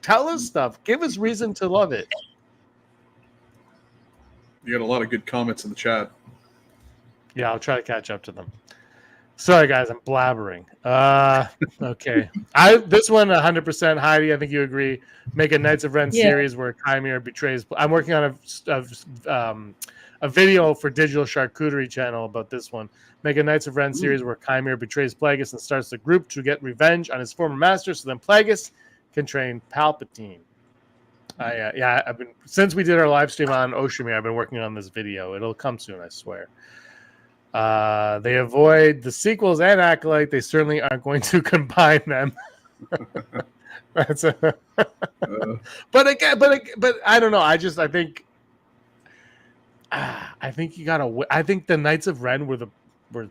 tell us stuff. Give us reason to love it. You got a lot of good comments in the chat. Yeah, I'll try to catch up to them. Sorry, guys, I'm blabbering. Okay. This one, 100%, Heidi, I think you agree. Make a Knights of Ren series where Chimera betrays. I'm working on a video for Digital Charcuterie Channel about this one. Make a Knights of Ren series where Chimera betrays Plagueis and starts the group to get revenge on his former master, so then Plagueis can train Palpatine. I've been, since we did our live stream on Oshimi, I've been working on this video. It'll come soon, I swear. They avoid the sequels and Acolyte. They certainly aren't going to combine them. But I don't know. I think you gotta. I think the Knights of Ren were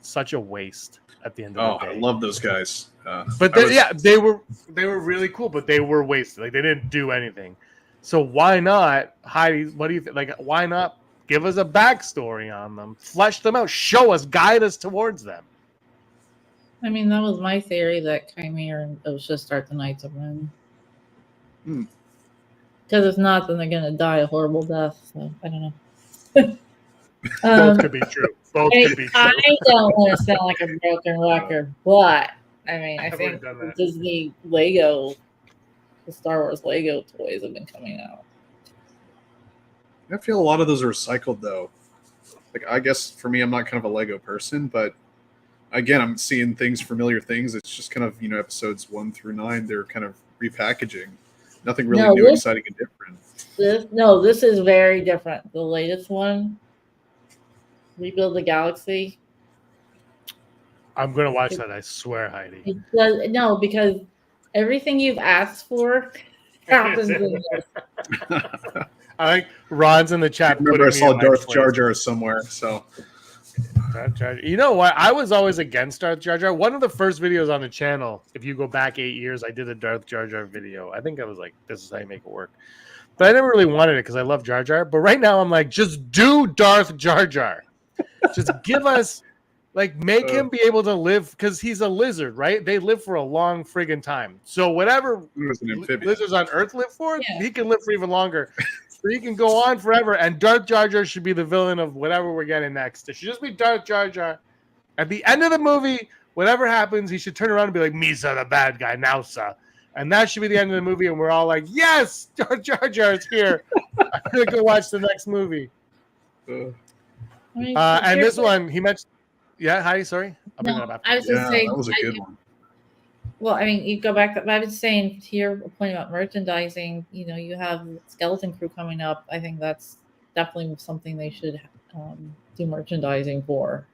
such a waste at the end of the day. I love those guys. They were really cool, but they were wasted. Like they didn't do anything. So why not, Heidi? What do you think? Like why not? Give us a backstory on them. Flesh them out. Show us. Guide us towards them. I mean, that was my theory that Chimera and Osha start the Knights of Ren. Because if not, then they're going to die a horrible death. So, I don't know. Both could be true. Both could be true. I don't want to sound like a broken record, but, I mean, I think Disney Lego, the Star Wars Lego toys have been coming out. I feel a lot of those are recycled though. Like I guess for me, I'm not kind of a Lego person, but again, I'm seeing familiar things. It's just kind of episodes 1 through 9. They're kind of repackaging. Nothing really new, exciting, and different. This is very different. The latest one, Rebuild the Galaxy. I'm gonna watch that. I swear, Heidi. Because everything you've asked for happens in this. I think Ron's in the chat. I remember I saw Darth Jarr somewhere. So, you know what? I was always against Darth Jarr. One of the first videos on the channel, if you go back 8 years, I did a Darth Jarr video. I think I was like, "This is how you make it work." But I never really wanted it because I love Jar Jar. But right now, I'm like, just do Darth Jar Jar. Just give us, make him be able to live because he's a lizard, right? They live for a long friggin' time. So whatever lizards on Earth live for, he can live for even longer. So he can go on forever, and Darth Jar Jar should be the villain of whatever we're getting next. It should just be Darth Jar Jar. At the end of the movie, whatever happens, he should turn around and be like, Misa, the bad guy, now, sir. And that should be the end of the movie, and we're all like, yes, Darth Jar Jar is here. I'm going to go watch the next movie. And this one, he mentioned... Yeah, Heidi, sorry? I was just saying... That was a good one. Well, I mean, you go back. I was saying to your point about merchandising. You have Skeleton Crew coming up. I think that's definitely something they should do merchandising for.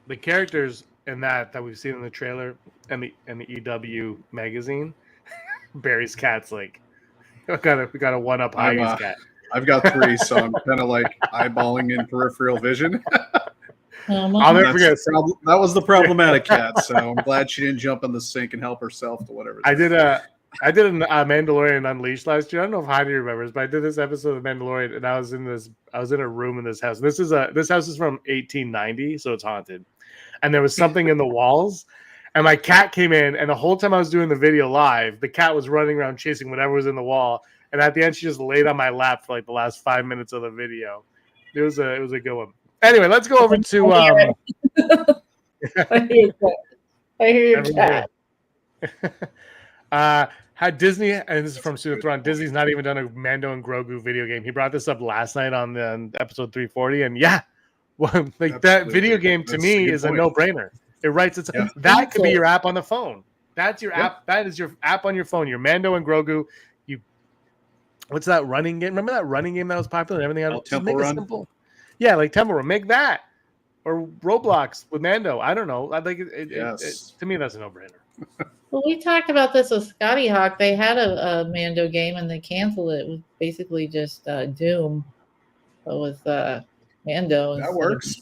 The characters in that we've seen in the trailer and the EW magazine, Barry's cat's like, we got to one up Heidi's cat. I've got 3, so I'm kind of like eyeballing in peripheral vision. I'll never forget. That was the problematic cat, so I'm glad she didn't jump in the sink and help herself to whatever. I did a Mandalorian Unleashed last year. I don't know if Heidi remembers, but I did this episode of Mandalorian, and I was in a room in this house. This house is from 1890, so it's haunted. And there was something in the walls, and my cat came in, and the whole time I was doing the video live, the cat was running around chasing whatever was in the wall. And at the end, she just laid on my lap for the last 5 minutes of the video. It was a good one. Anyway, let's go over to. I hear your chat. Had Disney, and this is from Sudathron, Disney's not even done a Mando and Grogu video game. He brought this up last night on the episode 340, and that video game to me is a no-brainer. It writes itself. Yeah. That could be your app on the phone. That's your app. That is your app on your phone. Your Mando and Grogu. What's that running game? Remember that running game that was popular and everything? Temple Run. Simple. Yeah, like Temple Run. Make that. Or Roblox with Mando. I don't know. I think to me, that's a no-brainer. Well, we talked about this with Scotty Hawk. They had a Mando game and they canceled it. It was basically just Doom, but with Mando That instead of works.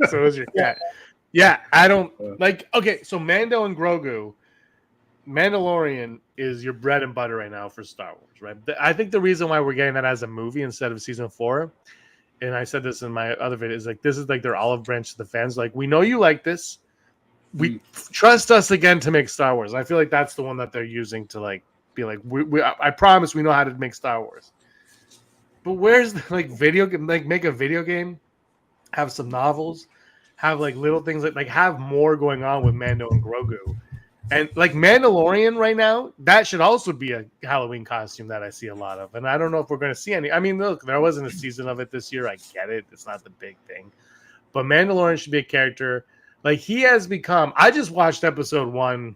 So is your cat. Yeah, I don't like. Okay, so Mando and Grogu, Mandalorian is your bread and butter right now for Star Wars, right? I think the reason why we're getting that as a movie instead of season 4, and I said this in my other video, is like this is like their olive branch to the fans. Like, we know you like this. We trust us again to make Star Wars. I feel like that's the one that they're using to like be like, I promise we know how to make Star Wars. But where's the like video game? Like, make a video game, have some novels, have like little things like have more going on with Mando and Grogu. And like Mandalorian right now, that should also be a Halloween costume that I see a lot of. And I don't know if we're going to see any. I mean, look, there wasn't a season of it this year. I get it. It's not the big thing. But Mandalorian should be a character. Like, he has become. I just watched episode 1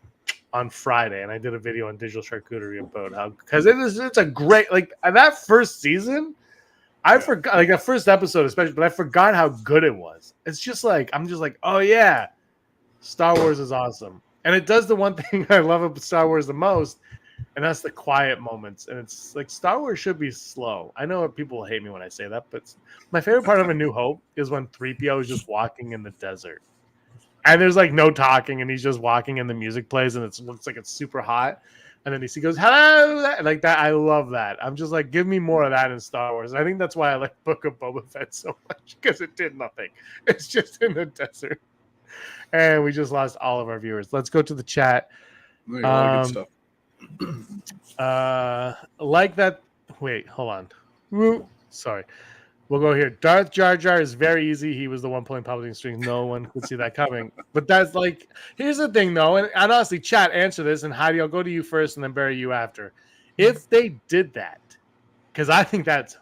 on Friday, and I did a video on Digital Charcuterie about how, because it's a great, like, that first season, I forgot, like, that first episode especially, but I forgot how good it was. It's just like, I'm just like, oh yeah, Star Wars is awesome. And it does the one thing I love about Star Wars the most, and that's the quiet moments. And it's like, Star Wars should be slow. I know people hate me when I say that, but my favorite part of A New Hope is when 3PO is just walking in the desert. And there's like no talking, and he's just walking, and the music plays, and it looks like it's super hot. And then he goes, hello, like that. I love that. I'm just like, give me more of that in Star Wars. And I think that's why I like Book of Boba Fett so much, because it did nothing. It's just in the desert. And we just lost all of our viewers. Let's go to the chat. A lot of good stuff. Like that. Wait, hold on. Woo. Sorry. We'll go here. Darth Jar Jar is very easy. He was the 1 point Palpatine string. No one could see that coming. But that's like, here's the thing, though. And honestly, chat, answer this. And Heidi, I'll go to you first and then bury you after. If they did that, because I think that's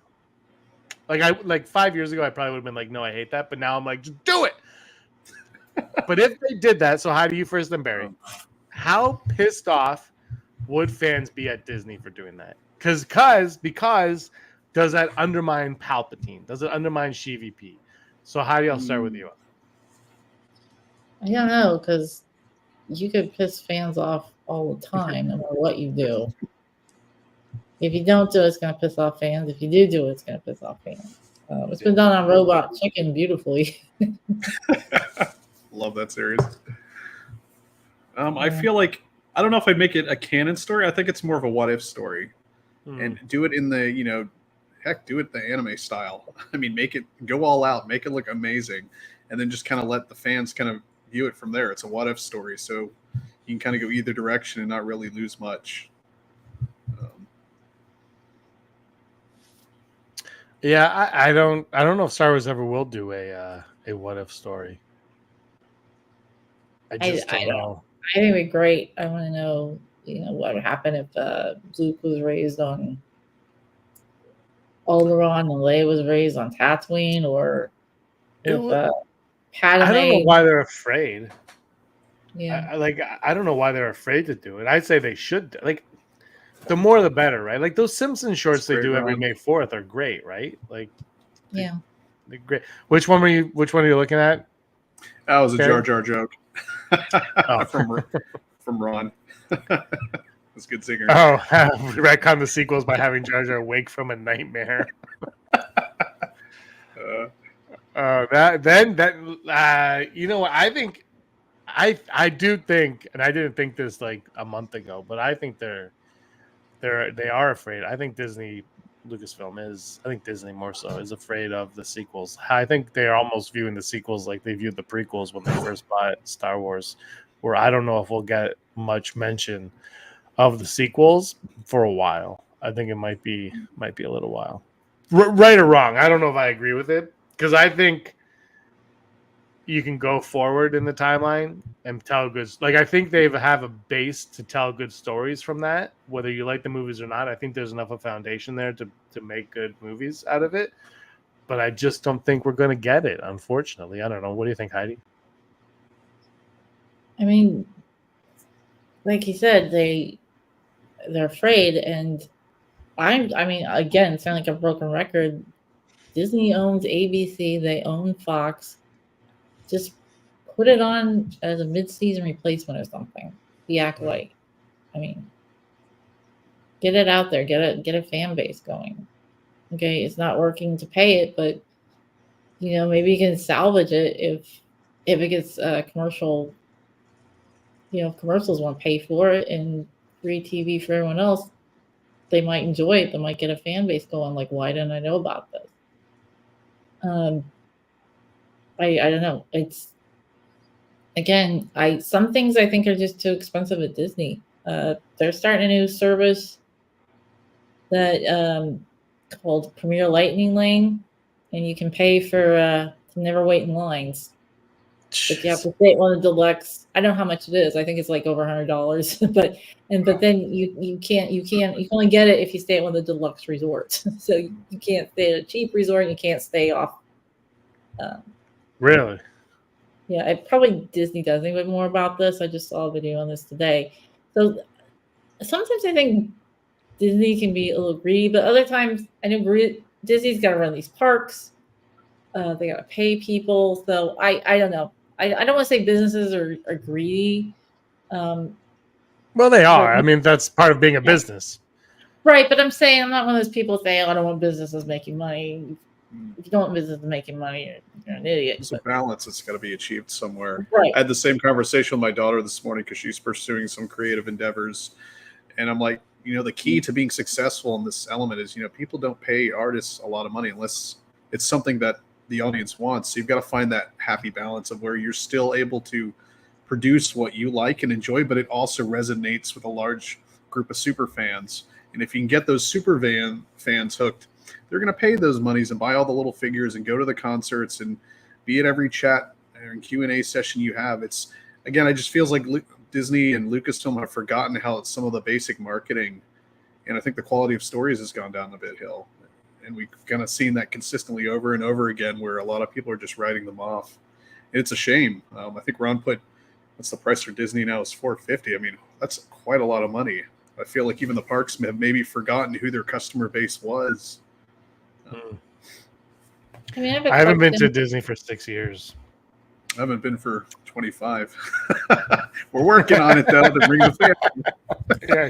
like 5 years ago, I probably would have been like, no, I hate that. But now I'm like, just do it. But if they did that, so Heidi, you first, then Barry. How pissed off would fans be at Disney for doing that? Because does that undermine Palpatine? Does it undermine SheVP? So Heidi, I'll start with you. I don't know, because you could piss fans off all the time, no matter what you do. If you don't do it, it's going to piss off fans. If you do it, it's going to piss off fans. It's been done on Robot Chicken beautifully. Love that series. I feel like, I don't know if I'd make it a canon story. I think it's more of a what if story. And do it in the, heck, do it the anime style. I mean, make it go all out, make it look amazing, and then just kind of let the fans kind of view it from there. It's a what if story, so you can kind of go either direction and not really lose much. Yeah, I don't know if Star Wars ever will do a what if story. I just don't know. I think it'd be great. I want to know, what would happen if Luke was raised on Alderaan and Leia was raised on Tatooine, or if Padme. I don't know why they're afraid. Yeah, I don't know why they're afraid to do it. I'd say they should. Like, the more the better, right? Like, those Simpsons shorts they do every May 4th are great, right? Like, they're great. Which one are you looking at? That was a Jar Jar joke. from Ron. That's a good singer. Oh, retcon the sequels by having Jar Jar wake from a nightmare. I think I do think, and I didn't think this like a month ago, but I think they are afraid. I think Disney more so is afraid of the sequels. I think they are almost viewing the sequels like they viewed the prequels when they first bought Star Wars, where I don't know if we'll get much mention of the sequels for a while. I think it might be a little while. Right or wrong, I don't know if I agree with it, because I think you can go forward in the timeline and tell good. Like, I think they have a base to tell good stories from that, whether you like the movies or not. I think there's enough of a foundation there to make good movies out of it. But I just don't think we're going to get it, unfortunately. I don't know. What do you think, Heidi? I mean, like you said, they're afraid, and I mean, again, sound like a broken record. Disney owns ABC, they own Fox. Just put it on as a mid-season replacement or something. The Acolyte. I mean, get it out there. Get a fan base going. Okay, it's not working to pay it, but maybe you can salvage it if it gets commercial. If commercials want to pay for it and free TV for everyone else, they might enjoy it. They might get a fan base going. Like, why didn't I know about this? I don't know. It's again, some things I think are just too expensive at Disney. They're starting a new service that called Premier Lightning Lane, and you can pay for to never wait in lines. But you have to stay at one of the deluxe. I don't know how much it is. I think it's like over $100. But then you can only get it if you stay at one of the deluxe resorts. So you can't stay at a cheap resort. And you can't stay off. Really? Yeah, probably Disney does a bit more about this. I just saw a video on this today. So sometimes I think Disney can be a little greedy, but other times I know Disney's got to run these parks. They got to pay people. So I don't know. I don't want to say businesses are greedy. Well, they are. I mean, that's part of being a business. Right, but I'm saying I'm not one of those people saying, I don't want businesses making money. If you don't want business making money, you're an idiot. There's a balance that's got to be achieved somewhere. Right. I had the same conversation with my daughter this morning because she's pursuing some creative endeavors. And I'm like, the key to being successful in this element is, people don't pay artists a lot of money unless it's something that the audience wants. So you've got to find that happy balance of where you're still able to produce what you like and enjoy, but it also resonates with a large group of super fans. And if you can get those super fans hooked, they're going to pay those monies and buy all the little figures and go to the concerts and be at every chat and Q&A session you have. It's, again, it just feels like Disney and Lucasfilm have forgotten how some of the basic marketing, and I think the quality of stories has gone down a bit hill. And we've kind of seen that consistently over and over again where a lot of people are just writing them off. And it's a shame. I think Ron put, what's the price for Disney now is $450. I mean, that's quite a lot of money. I feel like even the parks have maybe forgotten who their customer base was. I mean, I haven't been to Disney for 6 years. I haven't been for 25. We're working on it, though, to bring the family. Yeah.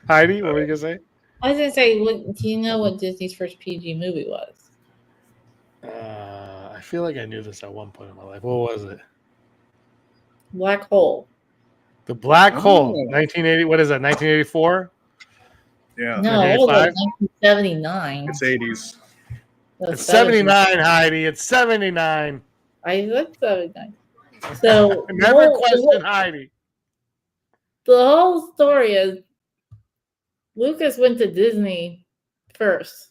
Heidi, what were you going to say? I was going to say, do you know what Disney's first PG movie was? I feel like I knew this at one point in my life. What was it? Black Hole. The Black Hole. 1980. What is that? 1984? Yeah. No, it was like 1979. It's 80s. It's 79, Heidi. It's 79. I looked 79. So never question Heidi. The whole story is Lucas went to Disney first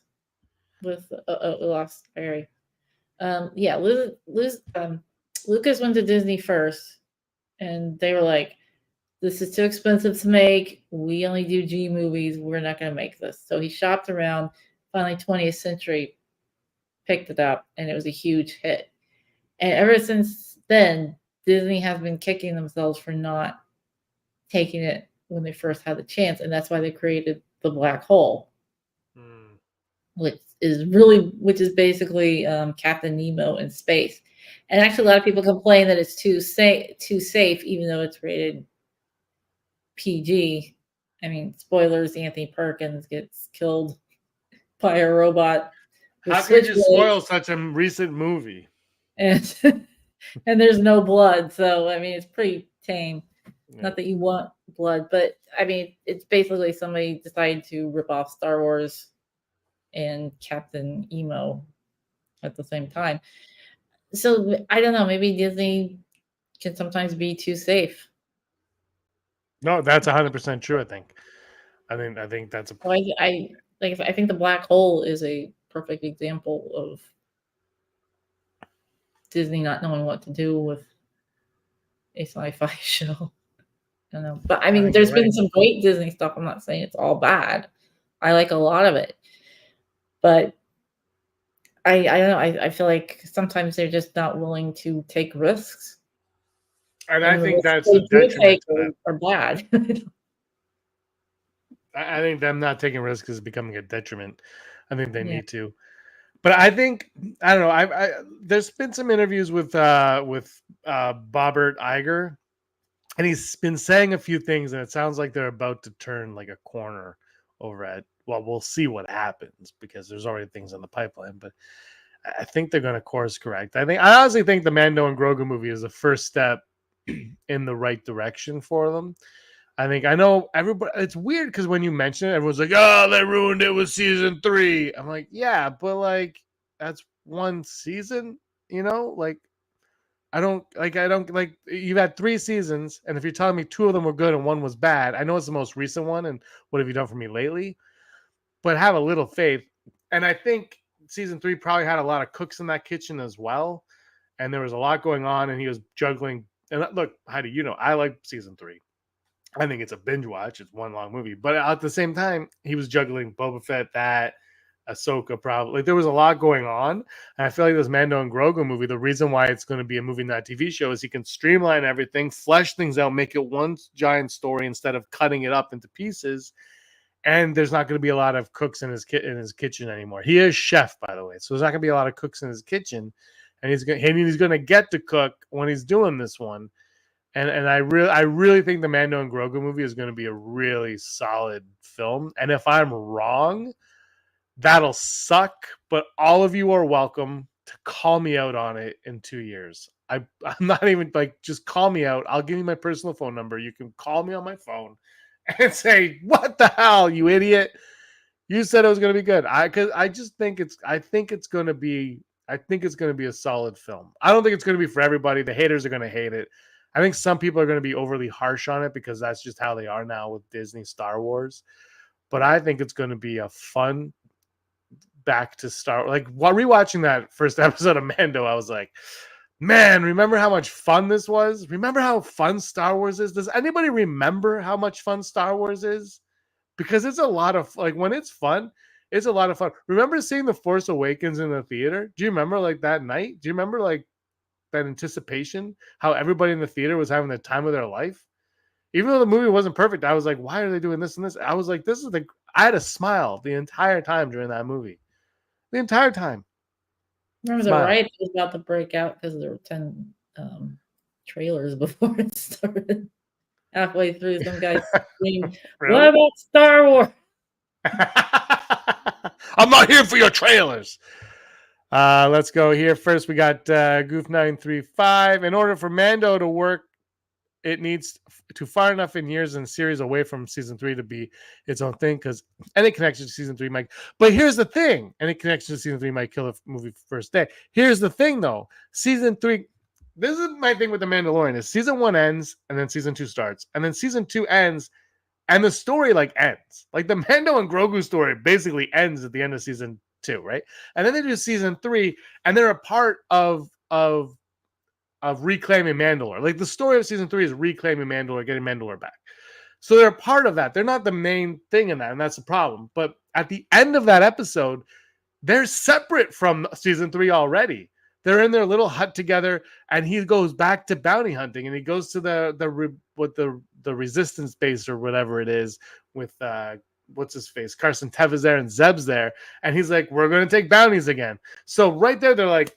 with Lost Fairy. Lucas went to Disney first, and they were like, "This is too expensive to make. We only do G movies. We're not going to make this." So he shopped around. Finally, 20th Century picked it up, and it was a huge hit. And ever since then, Disney has been kicking themselves for not taking it when they first had the chance, and that's why they created the Black Hole, which is basically Captain Nemo in space. And actually, a lot of people complain that it's too safe, even though it's rated PG. I mean, spoilers: Anthony Perkins gets killed by a robot. How could you spoil such a recent movie? And there's no blood, so I mean, it's pretty tame. Yeah. Not that you want blood, but I mean, it's basically somebody decided to rip off Star Wars and Captain Emo at the same time. So I don't know. Maybe Disney can sometimes be too safe. No, that's 100% true. I think that's a. I think the Black Hole is a perfect example of Disney not knowing what to do with a sci-fi show. I don't know, but I mean, there's been some great Disney stuff. I'm not saying it's all bad. I like a lot of it, but I don't know. I feel like sometimes they're just not willing to take risks. And I think that's a detriment to them. Are bad. I think them not taking risks is becoming a detriment. I think they need to. But I think I don't know. There's been some interviews with Bobbert Iger, and he's been saying a few things, and it sounds like they're about to turn like a corner over at. Well, we'll see what happens because there's already things in the pipeline, but I think they're going to course correct. I honestly think the Mando and Grogu movie is the first step in the right direction for them. I know everybody. It's weird because when you mention it, everyone's like, "Oh, they ruined it with season 3." I'm like, "Yeah, but like that's one season, you know? Like I don't like you've had 3 seasons, and if you're telling me 2 of them were good and 1 was bad, I know it's the most recent one, and what have you done for me lately? But have a little faith." And I think season 3 probably had a lot of cooks in that kitchen as well, and there was a lot going on, and he was juggling. And look, Heidi, you know, I like season 3. I think it's a binge watch. It's one long movie, but at the same time, he was juggling Boba Fett, that Ahsoka, probably. Like there was a lot going on, and I feel like this Mando and Grogu movie. The reason why it's going to be a movie, not TV show, is he can streamline everything, flesh things out, make it one giant story instead of cutting it up into pieces. And there's not going to be a lot of cooks in his kitchen anymore. He is chef, by the way, so there's not going to be a lot of cooks in his kitchen, and he's going to get to cook when he's doing this one. And I really think the Mando and Grogu movie is going to be a really solid film. And if I'm wrong, that'll suck. But all of you are welcome to call me out on it in 2 years. I'm not even like, just call me out. I'll give you my personal phone number. You can call me on my phone and say, "What the hell, you idiot? You said it was going to be good." Because I think it's going to be a solid film. I don't think it's going to be for everybody. The haters are going to hate it. I think some people are going to be overly harsh on it because that's just how they are now with Disney Star Wars. But I think it's going to be a fun back to Star Wars. Like while rewatching that first episode of Mando, I was like, man, remember how much fun this was? Remember how fun Star Wars is? Does anybody remember how much fun Star Wars is? Because it's a lot of, like, when it's fun, it's a lot of fun. Remember seeing The Force Awakens in the theater? Do you remember like that night? Do you remember like that anticipation, how everybody in the theater was having the time of their life? Even though the movie wasn't perfect, I was like, why are they doing this and this? I was like, I had a smile the entire time during that movie. The entire time. Remember the riot was about to break out because there were 10 trailers before it started. Halfway through, some guy screamed, really? "What about Star Wars?" I'm not here for your trailers. Let's go here. First, we got Goof935. In order for Mando to work, it needs to far enough in years and series away from season 3 to be its own thing, because any connection to season 3 might. But here's the thing: any connection to season 3 might kill a movie first day. Here's the thing, though: season 3. This is my thing with The Mandalorian: is season 1 ends and then season 2 starts, and then season 2 ends and the story like ends. Like the Mando and Grogu story basically ends at the end of season 2, right? And then they do season 3, and they're a part of reclaiming Mandalore. Like the story of season 3 is reclaiming Mandalore, getting Mandalore back. So they're a part of that. They're not the main thing in that, and that's the problem. But at the end of that episode, they're separate from season 3 already. They're in their little hut together, and he goes back to bounty hunting, and he goes to the resistance base or whatever it is with what's his face, Carson Teva's there and Zeb's there, and he's like, "We're going to take bounties again." So right there, they're like,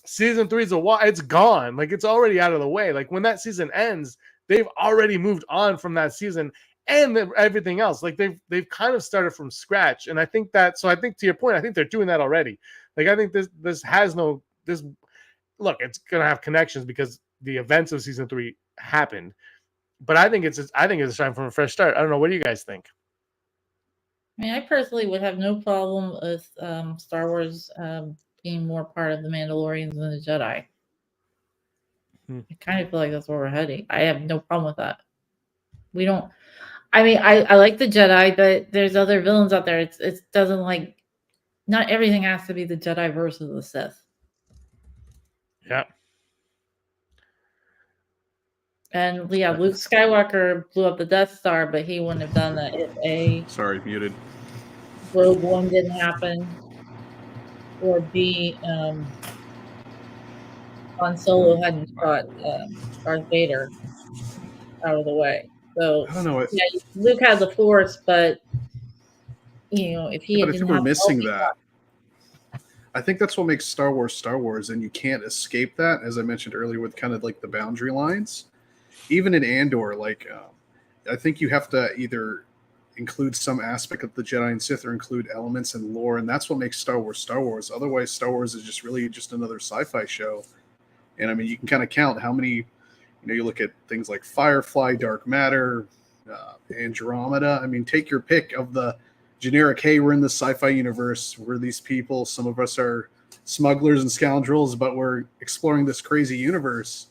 season 3 is it's gone, like it's already out of the way. Like when that season ends, they've already moved on from that season and everything else. Like they've kind of started from scratch, and I think that. So I think to your point, I think they're doing that already. Like I think this has no. This look, it's gonna have connections because the events of season 3 happened, but I think it's time for a fresh start. I don't know. What do you guys think? I mean, I personally would have no problem with Star Wars being more part of the Mandalorians than the Jedi. I kind of feel like that's where we're heading. I have no problem with that. We don't. I mean, I like the Jedi, but there's other villains out there. It doesn't like. Not everything has to be the Jedi versus the Sith. Yeah. And yeah, Luke Skywalker blew up the Death Star, but he wouldn't have done that if muted. Rogue One didn't happen, or B, Han Solo hadn't shot Darth Vader out of the way. So I don't know. Yeah, Luke has the Force, but if he but I think we're missing that. I think that's what makes Star Wars, and you can't escape that. As I mentioned earlier, with kind of like the boundary lines, even in Andor, like I think you have to either include some aspect of the Jedi and Sith or include elements and lore, and that's what makes Star Wars Star Wars. Otherwise, Star Wars is just really just another sci-fi show. And I mean, you can kind of count how many, you look at things like Firefly, Dark Matter, Andromeda. I mean, take your pick of the generic, hey, we're in the sci-fi universe. We're these people. Some of us are smugglers and scoundrels, but we're exploring this crazy universe.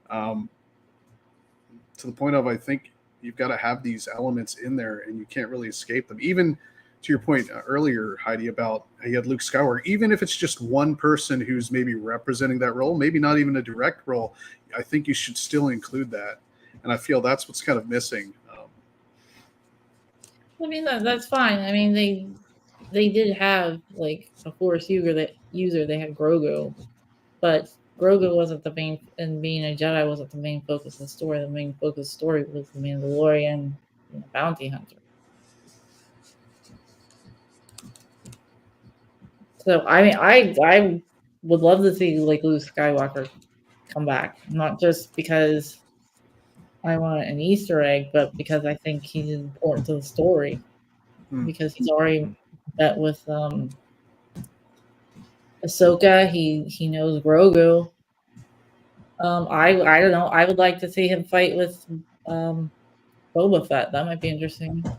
To the point of, I think you've got to have these elements in there and you can't really escape them. Even to your point earlier, Heidi, about how you had Luke Skywalker, even if it's just one person who's maybe representing that role, maybe not even a direct role, I think you should still include that. And I feel that's what's kind of missing. I mean, that's fine. I mean, they did have like a Force user. They had Grogu, but Grogu wasn't the main, and being a Jedi wasn't the main focus of the story. The main focus of the story was the Mandalorian, bounty hunter. So I mean, I would love to see like Luke Skywalker come back, not just because I want an Easter egg, but because I think he's important to the story. Because he's already met with Ahsoka. He knows Grogu. I don't know. I would like to see him fight with Boba Fett. That might be interesting. I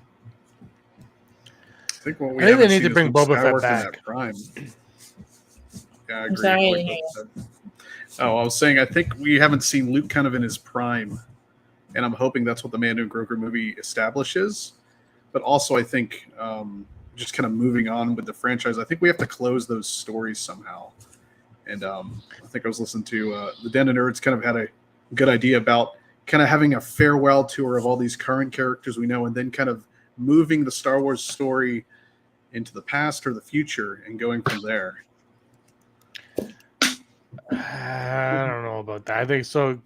think what we I think they haven't need to seen bring is Luke Boba Fett Skywalker in back. that prime. Yeah, I I'm agree. sorry. Oh, I was saying I think we haven't seen Luke kind of in his prime, and I'm hoping that's what the Mando and Grogu movie establishes. But also, I think just kind of moving on with the franchise, I think we have to close those stories somehow. And I think I was listening to the Den of Nerds kind of had a good idea about kind of having a farewell tour of all these current characters we know, and then kind of moving the Star Wars story into the past or the future and going from there. I don't know about that. I think so.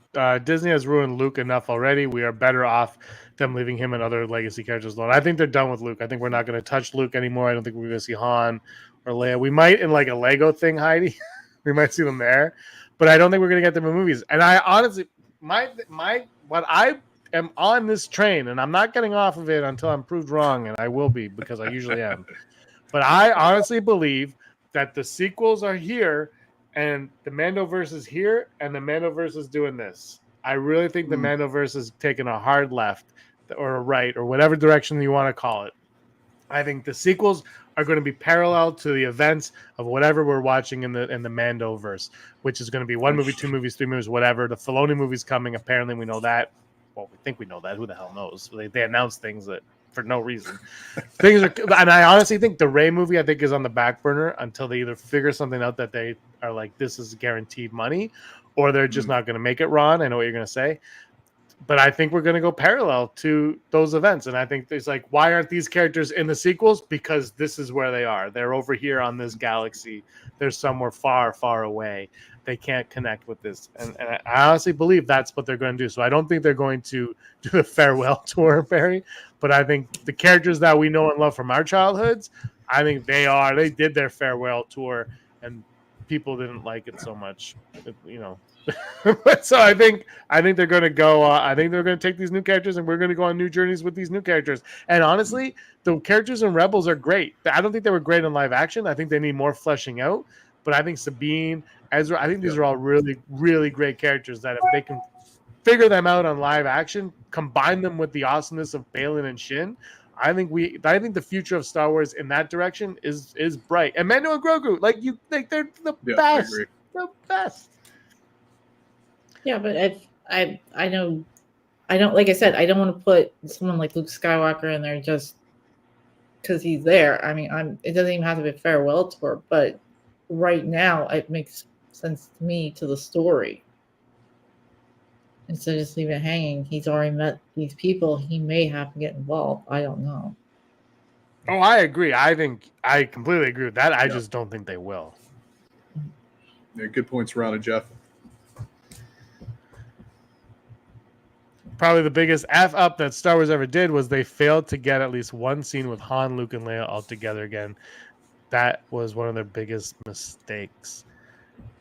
Disney has ruined Luke enough already. We are better off them leaving him and other legacy characters alone. I think they're done with Luke. I think we're not going to touch Luke anymore. I don't think we're going to see Han or Leia. We might in like a Lego thing, Heidi. We might see them there, but I don't think we're going to get them in movies. And I honestly, what I am on this train, and I'm not getting off of it until I'm proved wrong, and I will be because I usually am. But I honestly believe that the sequels are here. And the Mandoverse is here, and the Mandoverse is doing this. I really think the Mandoverse is taking a hard left or a right or whatever direction you want to call it. I think the sequels are going to be parallel to the events of whatever we're watching in the Mandoverse, which is going to be 1 movie, 2 movies, 3 movies, whatever. The Filoni movie's coming. Apparently, we know that. Well, we think we know that. Who the hell knows? They announced things that for no reason. Things are, and I honestly think the Rey movie is on the back burner until they either figure something out that they are like, this is guaranteed money, or they're just not going to make it. Ron, I know what you're going to say, but I think we're going to go parallel to those events. And I think there's like, why aren't these characters in the sequels? Because this is where they are. They're over here on this galaxy. They're somewhere far, far away. They can't connect with this. And I honestly believe that's what they're going to do. So I don't think they're going to do the farewell tour, Barry. But I think the characters that we know and love from our childhoods, I think they did their farewell tour and people didn't like it so much, So I think they're going to go. I think they're going to take these new characters, and we're going to go on new journeys with these new characters. And honestly, the characters in Rebels are great. I don't think they were great in live action. I think they need more fleshing out. But I think Sabine, Ezra, I think these are all really, really great characters that if they can figure them out on live action, combine them with the awesomeness of Balin and Shin, I think the future of Star Wars in that direction is bright. And Mando and Grogu, they're the best. The best. Yeah, but I know I don't, like I said, I don't want to put someone like Luke Skywalker in there just because he's there. I mean, it doesn't even have to be a farewell tour, but right now it makes sense to me to the story. Instead of just leaving it hanging, he's already met these people. He may have to get involved. I don't know. Oh, I agree. I think I completely agree with that. I just don't think they will. Yeah, good points, Ron and Jeff. Probably the biggest F up that Star Wars ever did was they failed to get at least one scene with Han, Luke, and Leia all together again. that was one of their biggest mistakes.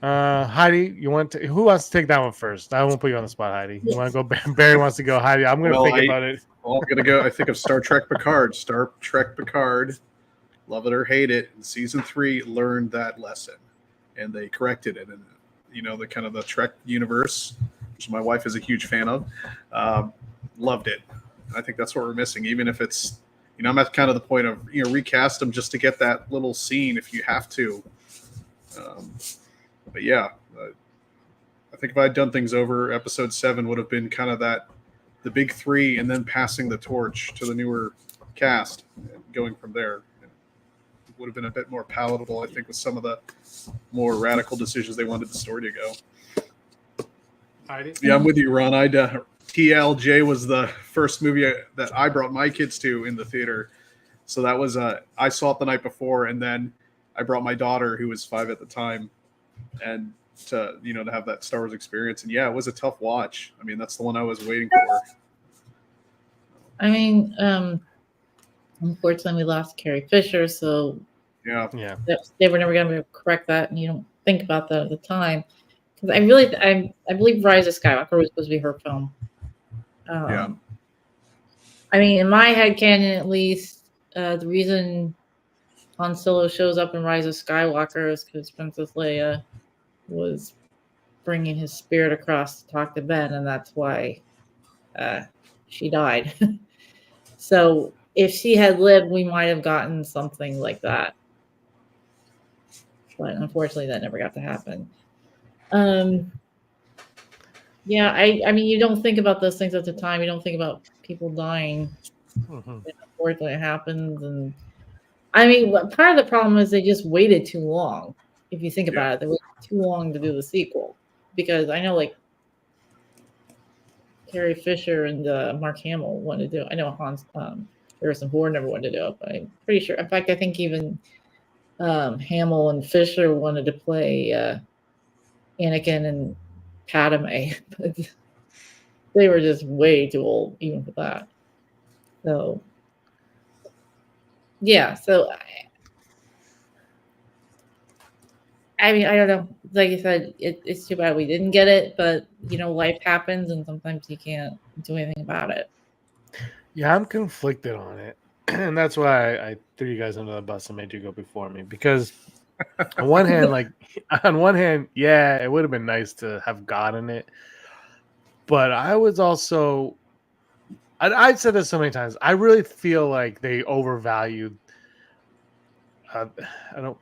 Heidi, who wants to take that one first? I won't put you on the spot, Heidi. You want to go? Barry wants to go. Heidi, I'm going to think about it. Well, I'm gonna go. I think of Star Trek Picard. Star Trek Picard, love it or hate it, in season 3 learned that lesson, and they corrected it. And the kind of the Trek universe, which my wife is a huge fan of, loved it. I think that's what we're missing. Even if it's, I'm at kind of the point of recast them just to get that little scene if you have to. But yeah, I think if I had done things over, episode 7 would have been kind of the big 3, and then passing the torch to the newer cast and going from there. It would have been a bit more palatable, I think, with some of the more radical decisions they wanted the story to go. Heidi? Yeah, I'm with you, Ron. TLJ was the first movie that I brought my kids to in the theater. So that was I saw it the night before, and then I brought my daughter, who was 5 at the time, and to have that Star Wars experience. And yeah, it was a tough watch. I mean, that's the one I was waiting for. I mean, unfortunately, we lost Carrie Fisher, so yeah, they were never going to correct that, and you don't think about that at the time. Because I believe Rise of Skywalker was supposed to be her film. Yeah. I mean, in my head canon, at least, the reason Han Solo shows up in Rise of Skywalker is because Princess Leia was bringing his spirit across to talk to Ben, and that's why she died. So if she had lived, we might have gotten something like that. But unfortunately, that never got to happen. Yeah, I mean, you don't think about those things at the time. You don't think about people dying. Mm-hmm. And unfortunately, it happens. And I mean, part of the problem is they just waited too long. If you think about it, they waited too long to do the sequel. Because I know, like, Carrie Fisher and Mark Hamill wanted to do it. I know Harrison Ford never wanted to do it, but I'm pretty sure. In fact, I think even Hamill and Fisher wanted to play Anakin and Padme, but they were just way too old even for that. So, yeah. So, I mean, I don't know. Like I said, it's too bad we didn't get it, but life happens, and sometimes you can't do anything about it. Yeah, I'm conflicted on it, and that's why I threw you guys under the bus and made you go before me. Because on one hand, yeah, it would have been nice to have gotten it, but I was also, I've said this so many times. I really feel like they overvalued.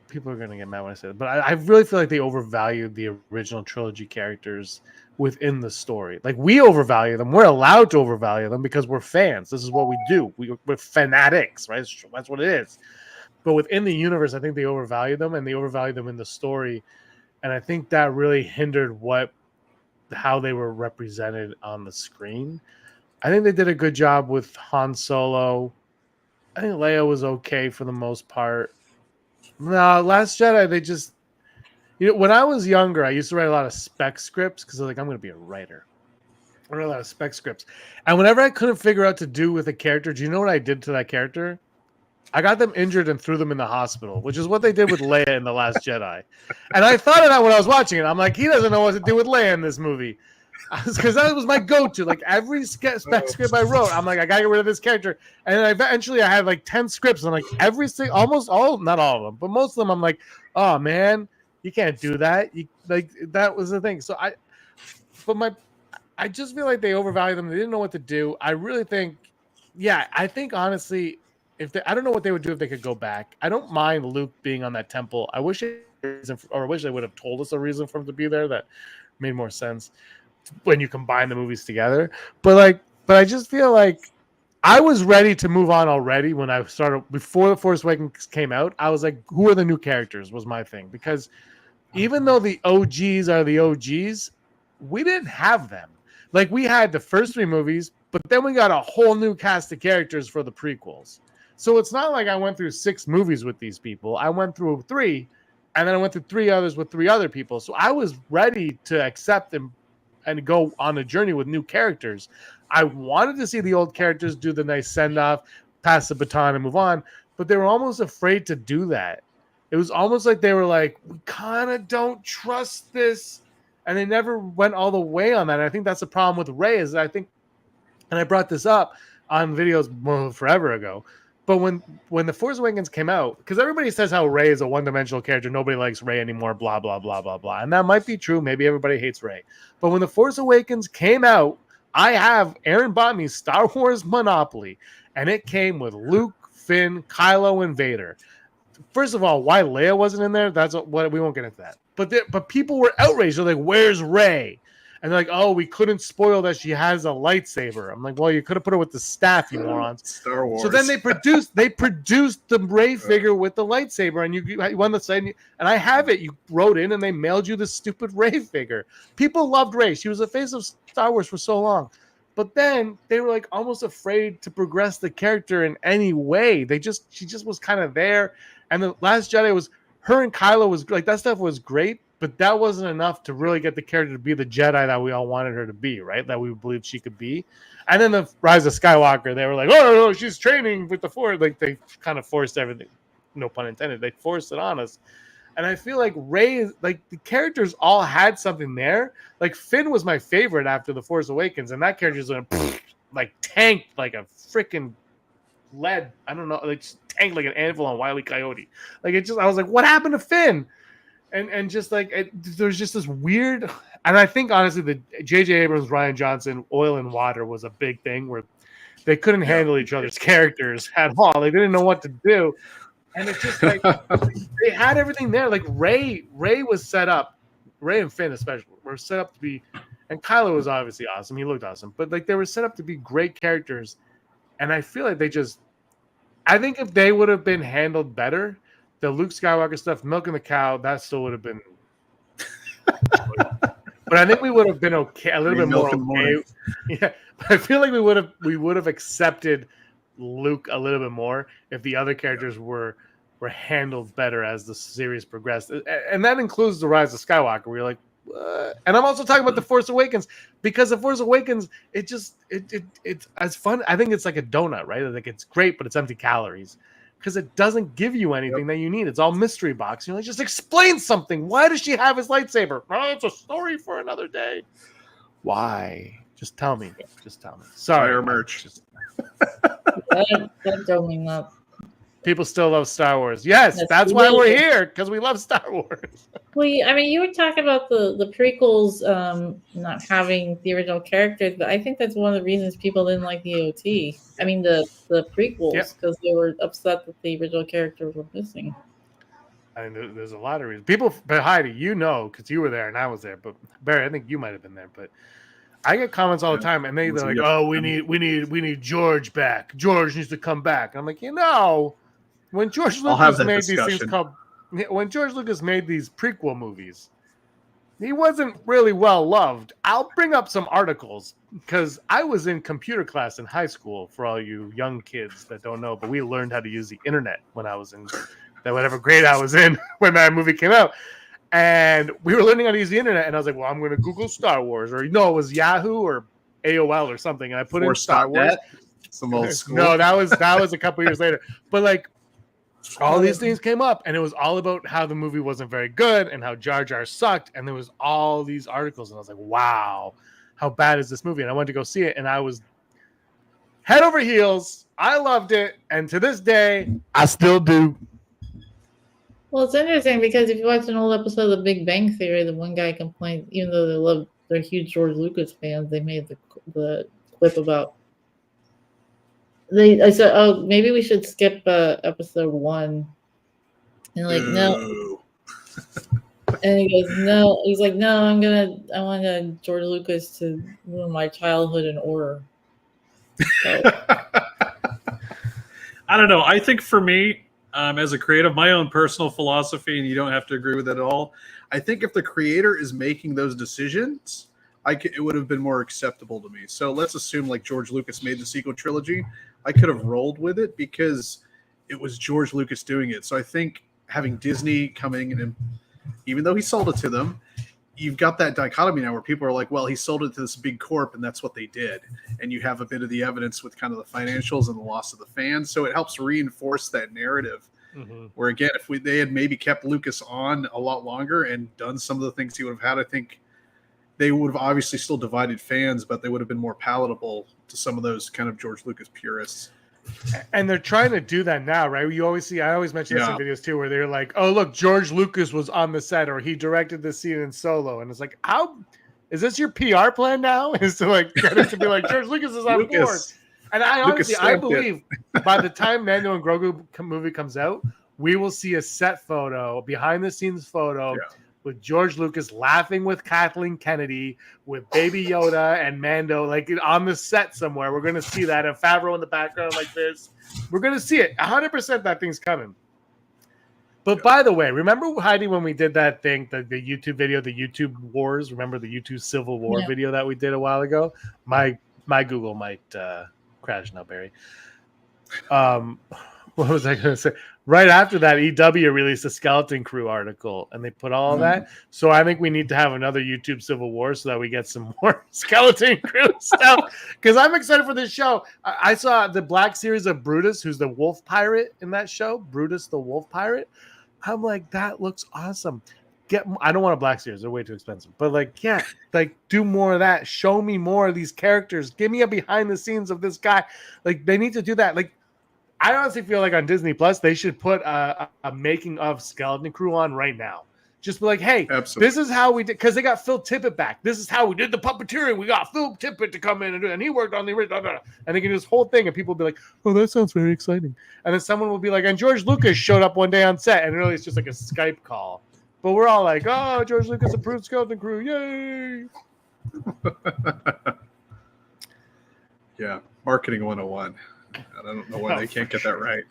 People are going to get mad when I say it, but I really feel like they overvalued the original trilogy characters within the story. Like, we overvalue them. We're allowed to overvalue them because we're fans. This is what we do. We're fanatics, right? That's what it is. But within the universe, I think they overvalue them, and they overvalue them in the story. And I think that really hindered how they were represented on the screen. I think they did a good job with Han Solo. I think Leia was okay for the most part. No, Last Jedi, they just, when I was younger, I used to write a lot of spec scripts because I was like, I'm going to be a writer. I wrote a lot of spec scripts. And whenever I couldn't figure out to do with a character, do you know what I did to that character? I got them injured and threw them in the hospital, which is what they did with Leia in The Last Jedi. And I thought of that when I was watching it. I'm like, he doesn't know what to do with Leia in this movie. Because that was my go-to. Like, every spec script I wrote, I'm like, I gotta get rid of this character. And then eventually I had like 10 scripts, and like almost all, not all of them, but most of them, I'm like, oh man, you can't do that. That was the thing. So I just feel like they overvalued them. They didn't know what to do. I really think, I think honestly, I don't know what they would do if they could go back. I don't mind Luke being on that temple. I wish they would have told us a reason for him to be there that made more sense when you combine the movies together. But I just feel like I was ready to move on already when I started, before The Force Awakens came out. I was like, who are the new characters was my thing, because even though the OGs are the OGs, we didn't have them. Like, we had the first 3 movies, but then we got a whole new cast of characters for the prequels. So it's not like I went through 6 movies with these people. I went through 3, and then I went through 3 others with 3 other people. So I was ready to accept them and go on a journey with new characters. I wanted to see the old characters do the nice send-off, pass the baton, and move on, but they were almost afraid to do that. It was almost like they were like, we kind of don't trust this, and they never went all the way on that. And I think that's the problem with Rey. Is I think, and I brought this up on videos forever ago. But when the Force Awakens came out, because everybody says how Rey is a one-dimensional character, nobody likes Rey anymore, blah blah blah blah blah, and that might be true. Maybe everybody hates Rey, but when the Force Awakens came out, I have Aaron bought me Star Wars Monopoly, and it came with Luke, Finn, Kylo, and Vader. First of all, why Leia wasn't in there? That's what we won't get into that. But people were outraged. They're like, "Where's Rey?" And they're like, "Oh, we couldn't spoil that she has a lightsaber." I'm like, "Well, you could have put her with the staff, you morons." Star Wars. So then they produced the Rey figure with the lightsaber, and you won the site, and I have it. You wrote in, and they mailed you the stupid Rey figure. People loved Rey. She was the face of Star Wars for so long, but then they were like almost afraid to progress the character in any way. She just was kind of there, and the Last Jedi was her and Kylo was like that stuff was great. But that wasn't enough to really get the character to be the Jedi that we all wanted her to be, right? That we believed she could be. And then the Rise of Skywalker, they were like, "Oh, no, she's training with the Force." Like they kind of forced everything, no pun intended. They forced it on us. And I feel like Rey, like the characters all had something there. Like Finn was my favorite after the Force Awakens, and that character's like tanked like a freaking lead. I don't know, like tanked like an anvil on Wile E. Coyote. Like it just, I was like, what happened to Finn? And just like there's just this weird, and I think honestly the J.J. Abrams, Rian Johnson, oil and water was a big thing where they couldn't handle each other's characters at all. They didn't know what to do, and it's just like they had everything there. Like Rey was set up, Rey and Finn especially were set up to be, and Kylo was obviously awesome. He looked awesome, but like they were set up to be great characters, and I feel like I think if they would have been handled better. The Luke Skywalker stuff, milking the cow, that still would have been. But I think we would have been okay, a little bit more okay. Yeah, but I feel like we would have accepted Luke a little bit more if the other characters were handled better as the series progressed, and that includes the Rise of Skywalker. Where you're like, what? And I'm also talking about the Force Awakens because the Force Awakens, it's as fun. I think it's like a donut, right? Like it's great, but it's empty calories. Because it doesn't give you anything that you need. It's all mystery box. You're like, just explain something. Why does she have his lightsaber? Oh, it's a story for another day. Why? Just tell me. Just tell me. Sorry. Fire merch. That drove me nuts. People still love Star Wars. Yes, that's why we're here, because we love Star Wars. Well, I mean, you were talking about the prequels not having the original characters, but I think that's one of the reasons people didn't like the OT. I mean, the prequels, because they were upset that the original characters were missing. I mean, there's a lot of reasons. People, but Heidi, you know, because you were there and I was there. But Barry, I think you might have been there. But I get comments all the time, and they're like, "Oh, we need George back. George needs to come back." And I'm like, when George Lucas made these things called, when George Lucas made these prequel movies, he wasn't really well loved. I'll bring up some articles because I was in computer class in high school. For all you young kids that don't know, but we learned how to use the internet when I was in whatever grade I was in when that movie came out, and we were learning how to use the internet. And I was like, "Well, I'm going to Google Star Wars," or no, it was Yahoo or AOL or something. And I put in Star Wars. Some old school. No, that was a couple years later. But like. All these things came up, and it was all about how the movie wasn't very good and how Jar Jar sucked. And there was all these articles, and I was like, wow, how bad is this movie? And I went to go see it, and I was head over heels. I loved it, and to this day, I still do. Well, it's interesting because if you watch an old episode of The Big Bang Theory, the one guy complained, even though they're huge George Lucas fans, they made the clip about. I said, "Oh, maybe we should skip episode 1." And like, no. And he goes, "No." He's like, "No, I want George Lucas to ruin my childhood in horror." So. I don't know. I think for me, as a creative, my own personal philosophy, and you don't have to agree with it at all. I think if the creator is making those decisions, it would have been more acceptable to me. So let's assume like George Lucas made the sequel trilogy. I could have rolled with it because it was George Lucas doing it. So I think having Disney coming in, even though he sold it to them, you've got that dichotomy now where people are like, well, he sold it to this big corp and that's what they did. And you have a bit of the evidence with kind of the financials and the loss of the fans. So it helps reinforce that narrative. Where again, if they had maybe kept Lucas on a lot longer and done some of the things he would have had, I think they would have obviously still divided fans, but they would have been more palatable to some of those kind of George Lucas purists. And they're trying to do that now, right? You always see, I always mention this in videos too, where they're like, oh, look, George Lucas was on the set, or he directed this scene in Solo. And it's like, how is this your PR plan now? Is to like get it to be like, George Lucas is on board. And I honestly, I believe by the time Mando and Grogu movie comes out, we will see a set photo, behind the scenes photo, with George Lucas laughing with Kathleen Kennedy, with Baby Yoda and Mando, like on the set somewhere. We're going to see that, and Favreau in the background like this. We're going to see it. 100% that thing's coming. But by the way, remember, Heidi, when we did that thing, the YouTube video, the YouTube Wars? Remember the YouTube Civil War video that we did a while ago? My Google might crash now, Barry. What was I going to say? Right after that, EW released a Skeleton Crew article, and they put all that. So I think we need to have another YouTube Civil War so that we get some more Skeleton Crew stuff. Because I'm excited for this show. I saw the Black series of Brutus, who's the wolf pirate in that show. Brutus the wolf pirate. I'm like, that looks awesome. I don't want a Black series. They're way too expensive. But do more of that. Show me more of these characters. Give me a behind the scenes of this guy. Like, they need to do that. Like, I honestly feel like on Disney Plus, they should put a making of Skeleton Crew on right now. Just be like, hey, This is how we did, because they got Phil Tippett back. This is how we did the puppeteering. We got Phil Tippett to come in and do it, and he worked on the original. And they can do this whole thing, and people will be like, oh, that sounds very exciting. And then someone will be like, and George Lucas showed up one day on set, and really it's just like a Skype call. But we're all like, oh, George Lucas approved Skeleton Crew. Yay. Yeah, marketing 101. I don't know why they can't get that right.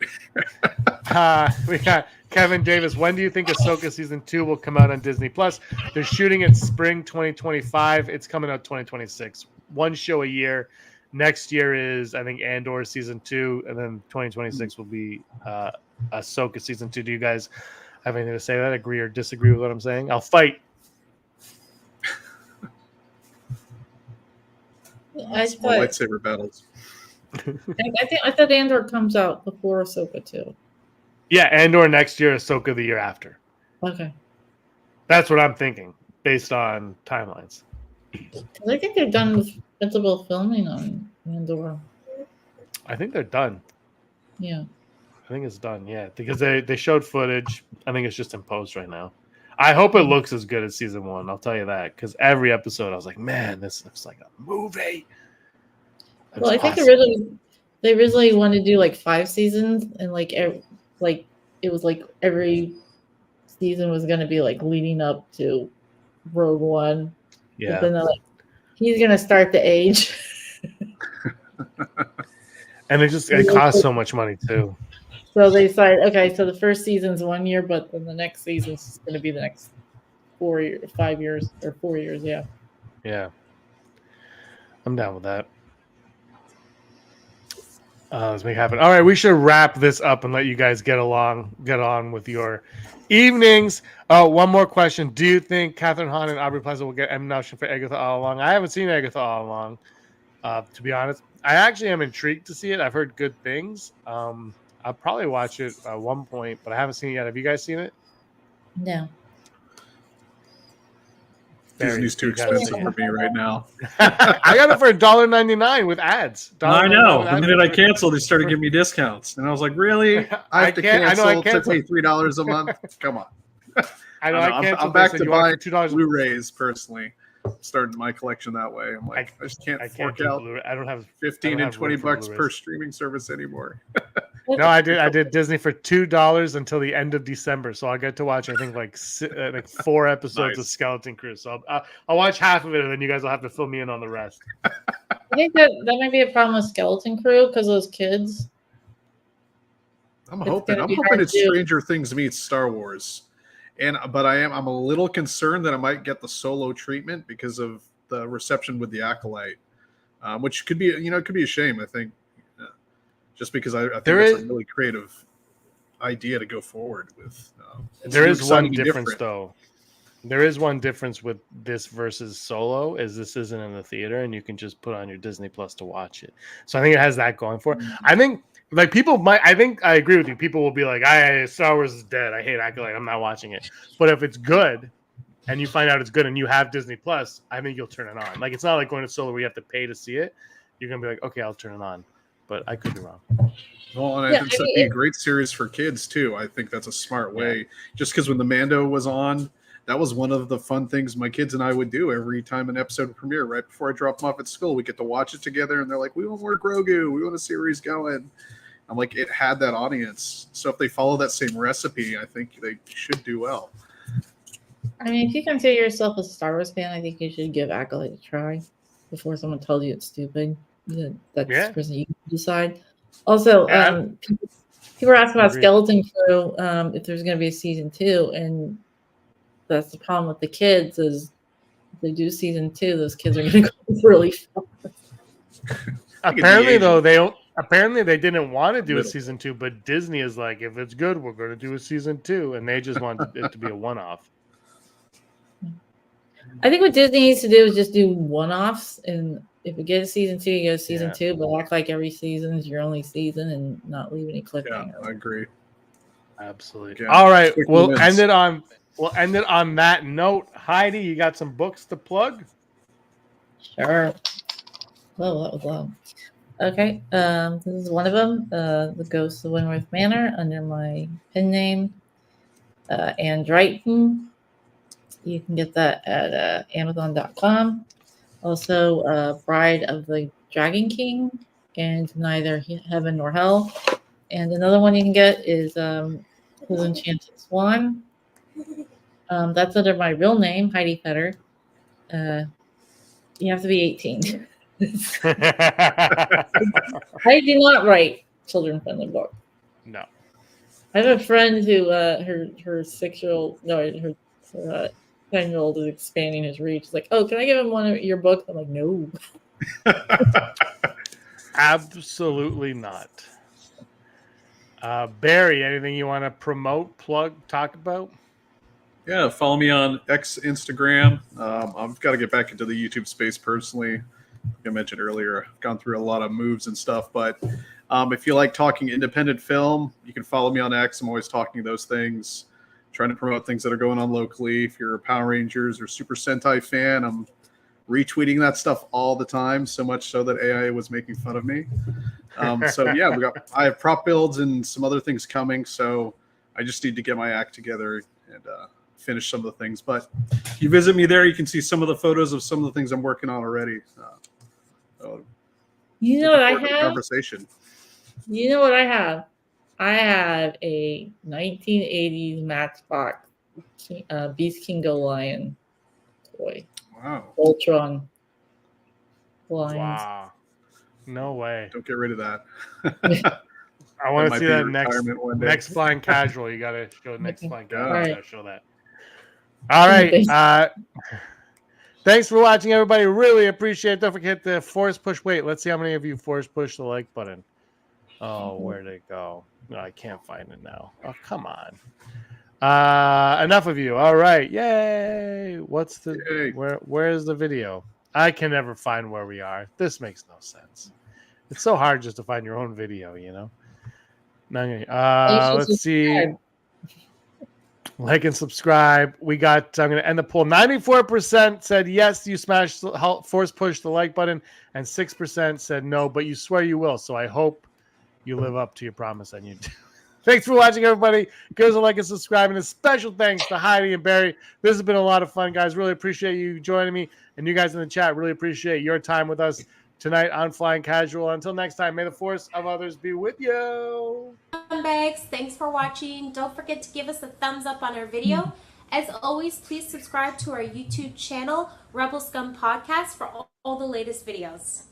We got Kevin Davis. When do you think Ahsoka season 2 will come out on Disney Plus? They're shooting it spring 2025. It's coming out 2026. One show a year. Next year is, I think, Andor season 2, and then 2026 will be Ahsoka season 2. Do you guys have anything to say to that? Agree or disagree with what I'm saying? I'll fight. Lightsaber battles. I thought Andor comes out before Ahsoka too. Yeah, Andor next year, Ahsoka the year after. Okay. That's what I'm thinking, based on timelines. I think they're done with principal filming on Andor. I think they're done. Yeah. I think it's done, yeah. Because they showed footage. I think it's just in post right now. I hope it looks as good as season 1. I'll tell you that. Because every episode I was like, man, this looks like a movie. Well, I think they originally wanted to do like 5 seasons, and it was like every season was going to be like leading up to Rogue One. Yeah. But then they're like, he's going to start the age. And it costs so much money too. So they decided, okay, so the first season's 1 year, but then the next season's going to be the next 4 years, 5 years, or 4 years. Yeah. Yeah. I'm down with that. Let's make it happen. All right, we should wrap this up and let you guys get on with your evenings. One more question. Do you think Catherine Hahn and Aubrey Plaza will get ammunition for Agatha all along? I haven't seen Agatha all along, to be honest. I actually am intrigued to see it. I've heard good things. I'll probably watch it at one point, but I haven't seen it yet. Have you guys seen it? No. Disney's too expensive for me right now. I got it for $1.99 with ads. I know. The minute I canceled, they started giving me discounts, and I was like, "Really? I have to cancel to pay $3 a month? Come on!" I know. I'm back to buying Blu-rays personally. Starting my collection that way. I'm like, I just can't fork out. I don't have $15 and $20 per streaming service anymore. No, I did Disney for $2 until the end of December, so I'll get to watch I think like 4 episodes of Skeleton Crew. So I'll watch half of it, and then you guys will have to fill me in on the rest. I think that might be a problem with Skeleton Crew because those kids. I'm hoping it's Stranger Things meets Star Wars, but I'm a little concerned that I might get the Solo treatment because of the reception with the Acolyte, which could be a shame. I think. Just because I think it's a really creative idea to go forward with. There is one difference, though. There is one difference with this versus Solo, is this isn't in the theater, and you can just put on your Disney Plus to watch it. So I think it has that going for it. I think Like people might, I think I agree with you. People will be like, Star Wars is dead. I hate Acolyte. I'm not watching it. But if it's good and you find out it's good and you have Disney Plus, I think you'll turn it on. Like it's not like going to Solo where you have to pay to see it. You're gonna be like, okay, I'll turn it on. But I could be wrong. Well, and I think that'd be a great series for kids too. I think that's a smart way. Just because when the Mando was on, that was one of the fun things my kids and I would do every time an episode would premiere. Right before I drop them off at school, we get to watch it together, and they're like, "We want more Grogu. We want a series going." I'm like, it had that audience. So if they follow that same recipe, I think they should do well. I mean, if you consider yourself a Star Wars fan, I think you should give Acolyte a try before someone tells you it's stupid. That's the person you decide. Also, people are asking about Skeleton Crew if there's going to be a season 2, and that's the problem with the kids is if they do season 2, those kids are going to go really fast. Apparently they didn't want to do a season 2, but Disney is like, if it's good, we're going to do a season 2, and they just want it to be a one-off. I think what Disney needs to do is just do one-offs, and if you get a season 2, you go season 2, but act like every season is your only season and not leave any cliffhanger. Yeah, I agree. Absolutely. Yeah. All right, we'll end it on that note. Heidi, you got some books to plug? Sure. Whoa, that was loud. Okay, this is one of them, The Ghost of Wentworth Manor, under my pen name, Andrighton. You can get that at Amazon.com. Also, Bride of the Dragon King, and Neither Heaven Nor Hell. And another one you can get is His Enchanted Swan. That's under my real name, Heidi Fetter. You have to be 18. I do not write children-friendly books. No. I have a friend who her 6-year-old, no, her 10-year-old is expanding his reach. He's like, oh, can I give him one of your books? I'm like, no. Absolutely not. Barry, anything you want to promote, plug, talk about? Yeah, follow me on Instagram. I've got to get back into the YouTube space personally. Like I mentioned earlier, I've gone through a lot of moves and stuff, but if you like talking independent film, you can follow me on X. I'm always talking those things, trying to promote things that are going on locally. If you're a Power Rangers or Super Sentai fan, I'm retweeting that stuff all the time, so much so that AI was making fun of me. So yeah, I have prop builds and some other things coming, so I just need to get my act together and finish some of the things. But if you visit me there, you can see some of the photos of some of the things I'm working on already. You know what I have? Conversation. You know what I have? I have a 1980s Matchbox Beast King Go Lion toy. Wow. Voltron. Lions. Wow. No way. Don't get rid of that. I want to see that next Flying Casual. You got to show next Flying Casual. Right. You got to show that. All right. Thanks for watching, everybody. Really appreciate it. Don't forget to force push. Wait, let's see how many of you force push the like button. Oh, where'd it go? No, I can't find it now. Oh, come on. Enough of you. All right. Yay. Where's the video? I can never find where we are. This makes no sense. It's so hard just to find your own video, you know? Let's see. Like and subscribe. I'm going to end the poll. 94% said yes, you smashed force push the like button, and 6% said no, but you swear you will. So I hope you live up to your promise and you do. Thanks for watching, everybody. Give us a like and subscribe, and a special thanks to Heidi and Barry. This has been a lot of fun, guys. Really appreciate you joining me, and you guys in the chat. Really appreciate your time with us tonight on Flying Casual. Until next time, may the force of others be with you. Bags, thanks for watching. Don't forget to give us a thumbs up on our video. As always, please subscribe to our YouTube channel, Rebel Scum Podcast, for all the latest videos.